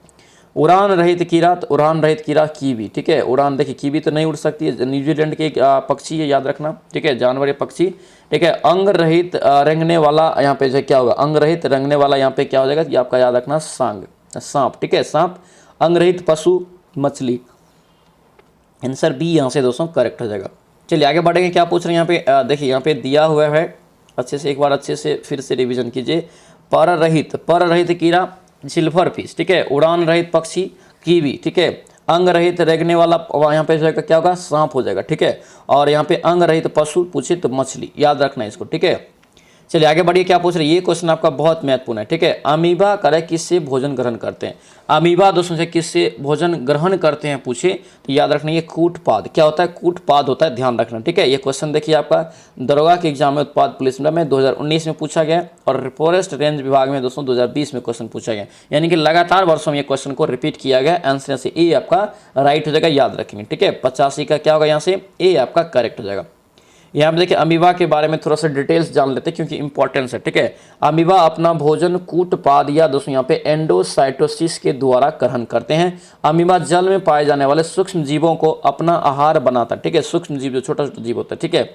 उड़ान रहित कीड़ा तो उड़ान रहित कीड़ा कीवी, ठीक है। उड़ान देखिए कीवी तो नहीं उड़ सकती है, न्यूजीलैंड के पक्षी है, याद रखना, ठीक है, जानवर या पक्षी, ठीक है। अंग रहित रेंगने वाला यहाँ पे जो क्या होगा, अंग रहित रेंगने वाला यहाँ पे क्या हो जाएगा, ये आपका याद रखना सांप, ठीक है, सांप। अंग रहित पशु मछली। आंसर बी यहाँ से दोस्तों करेक्ट हो जाएगा। चलिए आगे बढ़ेंगे, क्या पूछ रहे हैं यहाँ पे देखिए यहाँ पे दिया हुआ है, अच्छे से एक बार अच्छे से फिर से रिवीजन कीजिए। पर रहित कीड़ा सिल्वर फिश, ठीक है। उड़ान रहित पक्षी कीवी, ठीक है। अंग रहित रेंगने वाला यहाँ पे क्या होगा, सांप हो जाएगा, ठीक है। और यहाँ पे अंग रहित पशु पूछे तो मछली, याद रखना इसको, ठीक है। चलिए आगे बढ़िए, क्या पूछ रहे हैं, ये क्वेश्चन आपका बहुत महत्वपूर्ण है, ठीक है। अमीबा करे किससे भोजन ग्रहण करते हैं। अमीबा दोस्तों से किससे भोजन ग्रहण करते हैं पूछे तो याद रखना ये कूटपाद। क्या होता है, कूटपाद होता है, ध्यान रखना, ठीक है। ये क्वेश्चन देखिए आपका दरोगा के एग्जाम में उत्पाद पुलिस में 2019 में पूछा गया और फॉरेस्ट रेंज विभाग में दोस्तों 2020 में क्वेश्चन पूछा गया, यानी कि लगातार वर्षों में ये क्वेश्चन को रिपीट किया गया। आंसर से ए आपका राइट हो जाएगा, याद रखेंगे, ठीक है। 85 का क्या होगा, यहाँ से ए आपका करेक्ट हो जाएगा। यहाँ पे देखिए अमीबा के बारे में थोड़ा सा डिटेल्स जान लेते हैं क्योंकि इंपॉर्टेंस है, ठीक है। अमीबा अपना भोजन कूटपाद या दोस्तों यहाँ पे एंडोसाइटोसिस के द्वारा ग्रहण करते हैं। अमीबा जल में पाए जाने वाले सूक्ष्म जीवों को अपना आहार बनाता है, ठीक है। सूक्ष्म जीव जो छोटा छोटा जीव होता है, ठीक है,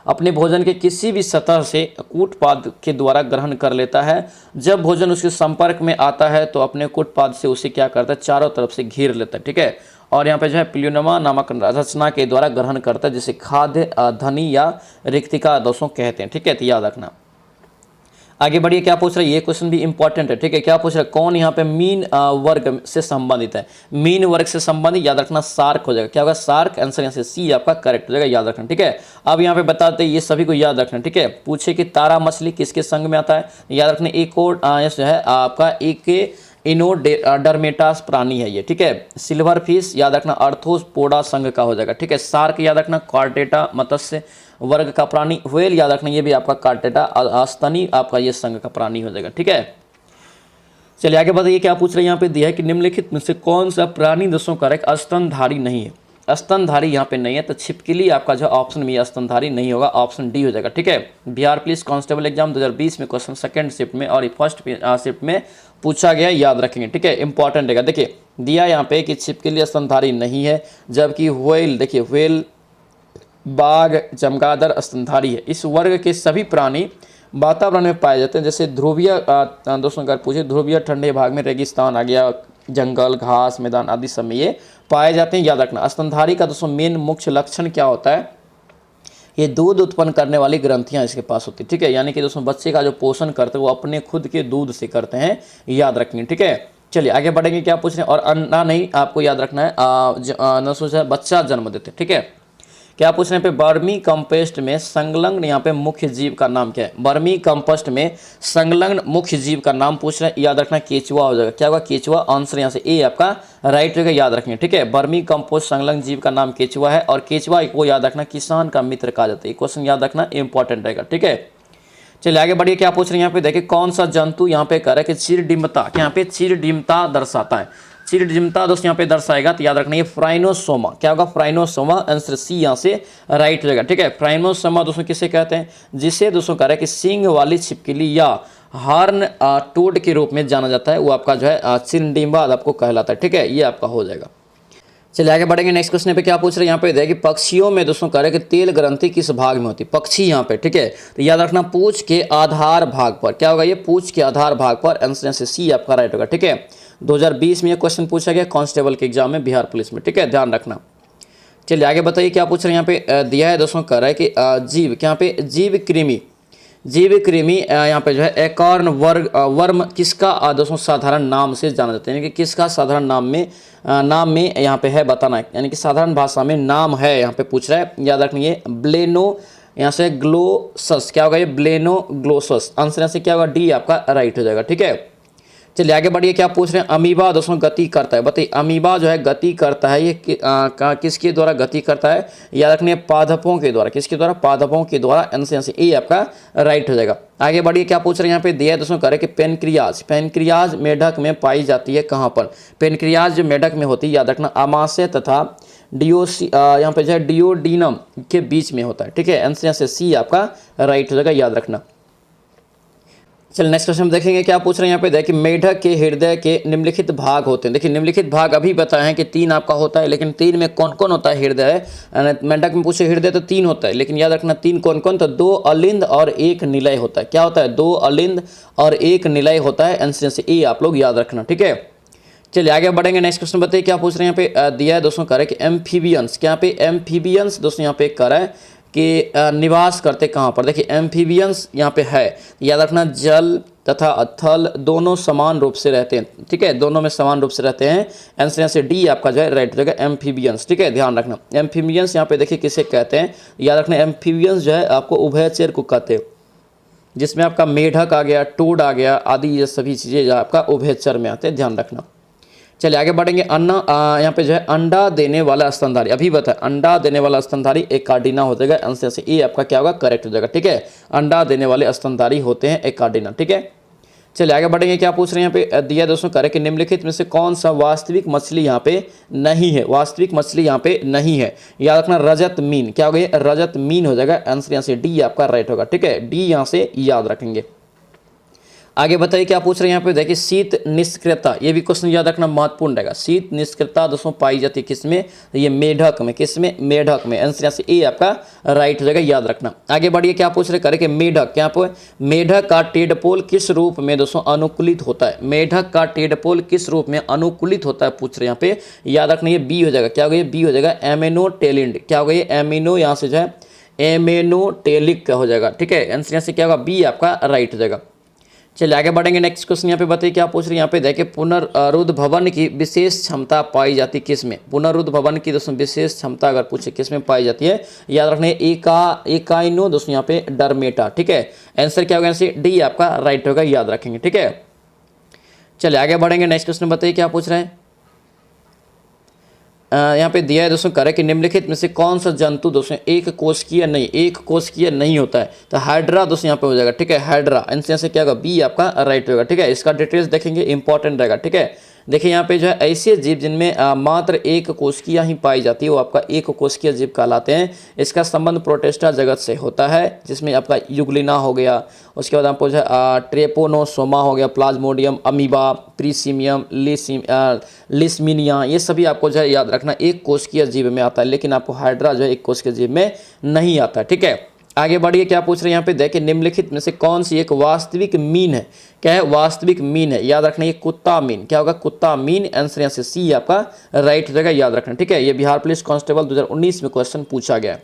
अपने भोजन के किसी भी सतह से कूटपाद के द्वारा ग्रहण कर लेता है। जब भोजन उसके संपर्क में आता है तो अपने कूटपाद से उसे क्या करता है, चारों तरफ से घेर लेता है, ठीक है। और यहाँ पे जो है प्लूनमा नामक रचना के द्वारा ग्रहण करता है, जिसे खाद्य धनी या रिक्तिका दोस्तों कहते हैं, ठीक है, तो याद रखना। आगे बढ़िए, क्या पूछ रहे हैं, ये क्वेश्चन भी इंपॉर्टेंट है, ठीक है। क्या पूछ रहे हैं, कौन यहाँ पे मीन वर्ग से संबंधित है। मीन वर्ग से संबंधित याद रखना सार्क हो जाएगा। क्या होगा, सार्क। आंसर यहाँ से सी आपका करेक्ट हो जाएगा, याद रखना, ठीक है। अब यहाँ पे बताते हैं ये सभी को याद रखना, ठीक है। पूछे कि तारा मछली किसके संग में आता है, याद रखना एक और जो है आपका एक इनोडर्मेटास प्राणी है ये, ठीक है। सिल्वर फिश याद रखना आर्थ्रोपोडा संघ का हो जाएगा, ठीक है। शार्क याद रखना कार्टेटा मत्स्य वर्ग का प्राणी। व्हेल याद रखना ये भी आपका कार्टेटा आस्तनी आपका ये संघ का प्राणी हो जाएगा, ठीक है। चलिए आगे बताइए, क्या पूछ रहे हैं, यहाँ पे दिया है कि निम्नलिखित में से कौन सा प्राणी दोस्तों करेक्ट स्तनधारी नहीं है। स्तनधारी यहाँ पे नहीं है तो छिपकली आपका जो ऑप्शन में स्तनधारी नहीं होगा, ऑप्शन डी हो जाएगा, ठीक है। बिहार पुलिस कांस्टेबल एग्जाम 2020 में क्वेश्चन सेकंड शिफ्ट में और फर्स्ट शिफ्ट में पूछा गया, याद रखेंगे, ठीक है, इंपॉर्टेंट रहेगा। देखिए दिया यहाँ पे कि छिपकली स्तनधारी नहीं है, जबकि व्हेल, देखिए व्हेल, बाघ, चमगादड़ स्तनधारी है। इस वर्ग के सभी प्राणी वातावरण में पाए जाते हैं, जैसे ध्रुवीय दोस्तों अगर पूछे ध्रुवीय ठंडे भाग में रेगिस्तान आ गया, जंगल, घास, मैदान आदि सब में ये पाए जाते हैं, याद रखना। स्तनधारी का दोस्तों मेन मुख्य लक्षण क्या होता है, ये दूध उत्पन्न करने वाली ग्रंथियां इसके पास होती है, ठीक है। यानी कि दोस्तों बच्चे का जो पोषण करते हैं वो अपने खुद के दूध से करते हैं, याद रखेंगे, ठीक है। चलिए आगे बढ़ेंगे, क्या पूछ रहे हैं, और अंडा नहीं आपको याद रखना है, बच्चा जन्म देते, ठीक है। क्या पूछ रहे हैं पे, वर्मी कंपोस्ट में संलग्न यहाँ पे मुख्य जीव का नाम क्या है, वर्मी कंपोस्ट में संलग्न मुख्य जीव का नाम पूछ रहे हैं, याद रखना केचुआ हो जाएगा। क्या होगा, केचुआ, आंसर यहाँ से ए आपका राइट रहेगा, याद रखेंगे, ठीक है। वर्मी कंपोस्ट संलग्न जीव का नाम केचुआ है, और केचुआ को याद रखना किसान का मित्र कहा जाता है। क्वेश्चन याद रखना इंपॉर्टेंट रहेगा, ठीक है। चलिए आगे बढ़िए, क्या पूछ रहे हैं यहाँ पे, देखिए कौन सा जंतु यहाँ पे कह रहा है कि चिरडिम्बता, यहाँ पे चिरडिम्बता दर्शाता है। चिरडिम्बता दोस्तों यहाँ पे दर्शाएगा, तो याद रखना ये फ्राइनोसोमा, क्या होगा, फ्राइनोसोमा, आंसर सी यहाँ से राइट रहेगा, ठीक है। फ्राइनोसोमा दोस्तों किसे कहते हैं, जिसे दोस्तों कह रहा है कि सींग वाली छिपकली या हार्न टोड के रूप में जाना जाता है, वो आपका जो है चिरडिम्बा आपको कहलाता है, ठीक है। ये आपका हो जाएगा। चलिए आगे बढ़ेंगे, नेक्स्ट क्वेश्चन पे क्या पूछ रहे हैं यहाँ पे, देखिए पक्षियों में दोस्तों कह रहे हैं कि तेल ग्रंथि किस भाग में होती है, पक्षी यहाँ पे, ठीक है। तो याद रखना पूंछ के आधार भाग पर, क्या होगा, ये पूंछ के आधार भाग पर, आंसर से सी आपका राइट होगा, ठीक है। 2020 में ये क्वेश्चन पूछा गया कांस्टेबल के एग्जाम में, बिहार पुलिस में, ठीक है, ध्यान रखना। चलिए आगे बताइए, क्या पूछ रहे हैं यहाँ पे, दिया है दोस्तों कह रहा है कि जीव, क्या पे, जीव कृमि, जीव कृमि यहाँ पे जो है एकॉर्न वर्म किसका दोस्तों साधारण नाम से जाना जाता है, यानी कि किसका साधारण नाम में यहाँ पे है बताना है, यानी कि साधारण भाषा में नाम है, यहाँ पे पूछ रहा है, याद रखिए ब्लेनो, यहाँ से ग्लोसस, क्या होगा ये, ब्लेनो ग्लोसस, आंसर यहाँ से क्या होगा, डी आपका राइट हो जाएगा, ठीक है। चलिए आगे बढ़िए, क्या पूछ रहे हैं, अमीबा दोस्तों गति करता है, बताइए अमीबा जो है गति करता है, ये किसके द्वारा गति करता है, याद रखना पादपों के द्वारा, किसके द्वारा, पादपों के द्वारा, आंसर से ए आपका राइट हो जाएगा। आगे बढ़िए, क्या पूछ रहे हैं यहाँ पे, दिया है दोस्तों कह रहे हैं कि पेनक्रियाज, पेनक्रियाज मेढक में पाई जाती है कहाँ पर, पेनक्रियाज जो मेढक में होती है, याद रखना आमाशय तथा यहाँ पे जो है डियोडिनम के बीच में होता है, ठीक है, आंसर से सी आपका राइट हो जाएगा, याद रखना। चलिए नेक्स्ट क्वेश्चन देखेंगे, क्या पूछ रहे हैं यहाँ पे, देखिए मेढक के हृदय के निम्नलिखित भाग होते हैं, देखिए निम्नलिखित भाग अभी बताए हैं कि 3 आपका होता है, लेकिन 3 में कौन कौन होता है, हृदय, मेढक में पूछे हृदय तो 3 होता है, लेकिन याद रखना 3 कौन कौन, तो 2 अलिंद और 1 निलय होता है, क्या होता है, 2 अलिंद और 1 निलय होता है, आंसर से ए आप लोग याद रखना, ठीक है। चलिए आगे बढ़ेंगे, नेक्स्ट क्वेश्चन बताइए, क्या पूछ रहे हैं यहाँ पे, दिया है दोस्तों कह रहे हैं कि एम्फीबियंस, क्या पे, एम्फीबियंस दोस्तों यहाँ पे कह रहा है कि निवास करते कहाँ पर, देखिए एम्फीबियंस यहाँ पे है, याद रखना जल तथा थल दोनों समान रूप से रहते हैं, ठीक है, दोनों में समान रूप से रहते हैं, आंसर यहाँ से डी आपका जो है राइट हो जाएगा, एम्फीबियंस, ठीक है, ध्यान रखना। एम्फीबियंस यहाँ पे देखिए किसे कहते हैं, याद रखना एम्फीबियंस जो है आपको उभयचर को कहते हैं, जिसमें आपका मेढक आ गया, टोड आ गया आदि, ये सभी चीज़ें जो आपका उभयचर में आते हैं, ध्यान रखना। चलिए आगे बढ़ेंगे, यहाँ पे जो है अंडा देने वाला स्तनधारी, अभी बताए अंडा देने वाला स्तनधारी एकार्डिना हो जाएगा, आंसर से ए आपका क्या होगा, करेक्ट हो जाएगा, ठीक है। अंडा देने वाले स्तनधारी होते हैं एकार्डिना, ठीक है। चलिए आगे बढ़ेंगे, क्या पूछ रहे हैं यहाँ पे, दिया दोस्तों करें कि निम्नलिखित में से कौन सा वास्तविक मछली यहाँ पे नहीं है, वास्तविक मछली यहाँ पे नहीं है, याद रखना रजत मीन, क्या हो गया, रजत मीन हो जाएगा, आंसर यहाँ से डी आपका राइट होगा, ठीक है, डी यहाँ से याद रखेंगे। आगे बताइए, क्या पूछ रहे हैं यहाँ पे, देखिए शीत निष्क्रियता, ये भी क्वेश्चन याद रखना महत्वपूर्ण रहेगा, शीत निष्क्रियता दोस्तों पाई जाती है किसमें, ये मेढक में, किसमें, मेढक में, आंसर यहाँ से ए आपका राइट हो जाएगा, याद रखना। आगे बढ़िए, क्या पूछ रहे करें कि मेढक, क्या पे, मेढक का टेडपोल किस रूप में दोस्तों अनुकूलित होता है, मेढक का टेडपोल किस रूप में अनुकूलित होता है पूछ रहे हैं यहाँ पे, याद रखना ये बी हो जाएगा, क्या होगा, ये बी हो जाएगा, एमिनोटेलिड, क्या होगा, ये एमिनो यहाँ से जो है एमेनोटेलिक हो जाएगा, ठीक है, आंसर यहाँ से क्या होगा, बी आपका राइट हो जाएगा। चलिए आगे बढ़ेंगे, नेक्स्ट क्वेश्चन यहाँ पे बताइए, क्या पूछ रहे हैं यहाँ पे, देखिए पुनरुद्ध भवन की विशेष क्षमता पाई जाती है किसमें, पुनरुद्ध भवन की दोस्तों विशेष क्षमता अगर पूछे किसमें पाई जाती है, याद रखने एकाइनो दोस्तों यहाँ पे डरमेटा, ठीक है, आंसर क्या होगा, आंसर डी आपका राइट होगा, याद रखेंगे, ठीक है। चलिए आगे बढ़ेंगे, नेक्स्ट क्वेश्चन बताइए, क्या पूछ रहे हैं, यहाँ पे दिया है दोस्तों करें कि निम्नलिखित में से कौन सा जंतु दोस्तों एक कोशिकीय नहीं होता है, तो हाइड्रा दोस्तों यहाँ पे हो जाएगा, ठीक है, हाइड्रा, आंसर से क्या होगा, बी आपका राइट होगा, ठीक है। इसका डिटेल्स देखेंगे, इंपॉर्टेंट रहेगा, ठीक है। देखिए यहाँ पे जो है ऐसे जीव जिनमें मात्र एक कोशिकीय ही पाई जाती है वो आपका एक कोशिकीय जीव कहलाते हैं। इसका संबंध प्रोटिस्टा जगत से होता है, जिसमें आपका यूग्लिना हो गया, उसके बाद आपको जो है ट्रेपोनोसोमा हो गया, प्लाज्मोडियम, अमीबा, प्रीसीमियम, लिस्मिनिया, ये सभी आपको जो है याद रखना एक कोशिकीय जीव में आता है, लेकिन आपको हाइड्रा जो है एक कोशिकीय जीव में नहीं आता है, ठीक है। आगे बढ़िए, क्या पूछ रहे हैं यहाँ पे, देखिए निम्नलिखित में से कौन सी एक वास्तविक मीन है। क्या है, वास्तविक मीन है। याद रखना ये कुत्ता मीन, क्या होगा, कुत्ता मीन। आंसर यहाँ से सी आपका राइट हो जाएगा, याद रखना, ठीक है। ये बिहार पुलिस कांस्टेबल 2019 में क्वेश्चन पूछा गया।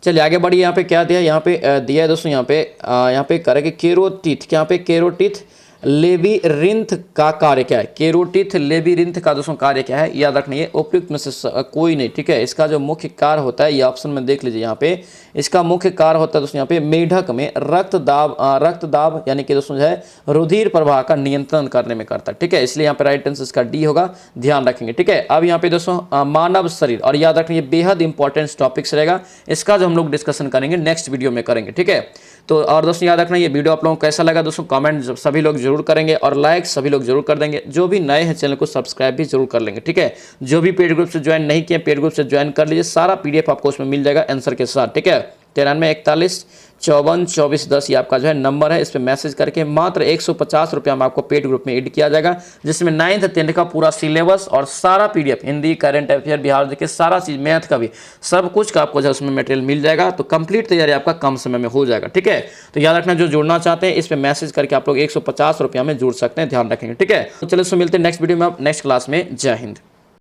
चलिए आगे बढ़िए, यहाँ पे क्या दिया, यहाँ पे दिया है दोस्तों, यहाँ पे करेंगे केरोटिथ, क्या पे केरोटिथ लेबिरिंथ का कार्य क्या है। केरोटिथ लेबिरिंथ का दोस्तों कार्य क्या है, याद रखना ये उपयुक्त में से कोई नहीं, ठीक है। इसका जो मुख्य कार्य होता है, ये ऑप्शन में देख लीजिए, यहाँ पे इसका मुख्य कार्य होता है दोस्तों यहाँ पे मेढक में रक्तदाब यानी कि दोस्तों जो है रुधिर प्रवाह का नियंत्रण करने में करता है, ठीक है। इसलिए यहाँ पे राइट आंसर इसका डी होगा, ध्यान रखेंगे, ठीक है। अब यहाँ पे दोस्तों मानव शरीर, और याद रखना ये बेहद इंपॉर्टेंट टॉपिक्स रहेगा, इसका जो हम लोग डिस्कशन करेंगे नेक्स्ट वीडियो में करेंगे, ठीक है। तो और दोस्तों याद रखना ये वीडियो आप लोगों को कैसा लगा दोस्तों, कमेंट सभी लोग जरूर करेंगे और लाइक सभी लोग जरूर कर देंगे। जो भी नए हैं चैनल को सब्सक्राइब भी जरूर कर लेंगे, ठीक है। जो भी पेड ग्रुप से ज्वाइन नहीं किए, पेड ग्रुप से ज्वाइन कर लीजिए, सारा पीडीएफ आपको उसमें मिल जाएगा आंसर के साथ, ठीक है। 93 41 54 24 10 ये आपका जो है नंबर है, इस पर मैसेज करके मात्र 150 रुपया में आपको पेड ग्रुप में ऐड किया जाएगा, जिसमें 9th 10th का पूरा सिलेबस और सारा PDF, Hindi, current affair, Bihar के सारा चीज, मैथ का भी सब कुछ का आपको जो उसमें मटेरियल मिल जाएगा। तो कंप्लीट तैयारी आपका कम समय में हो जाएगा, ठीक है। तो याद रखना, जो जुड़ना चाहते हैं इस पर मैसेज करके आप लोग 150 रुपया में जुड़ सकते हैं, ध्यान रखेंगे, ठीक है। तो चलिए मिलते हैं नेक्स्ट वीडियो में, नेक्स्ट क्लास में। जय हिंद।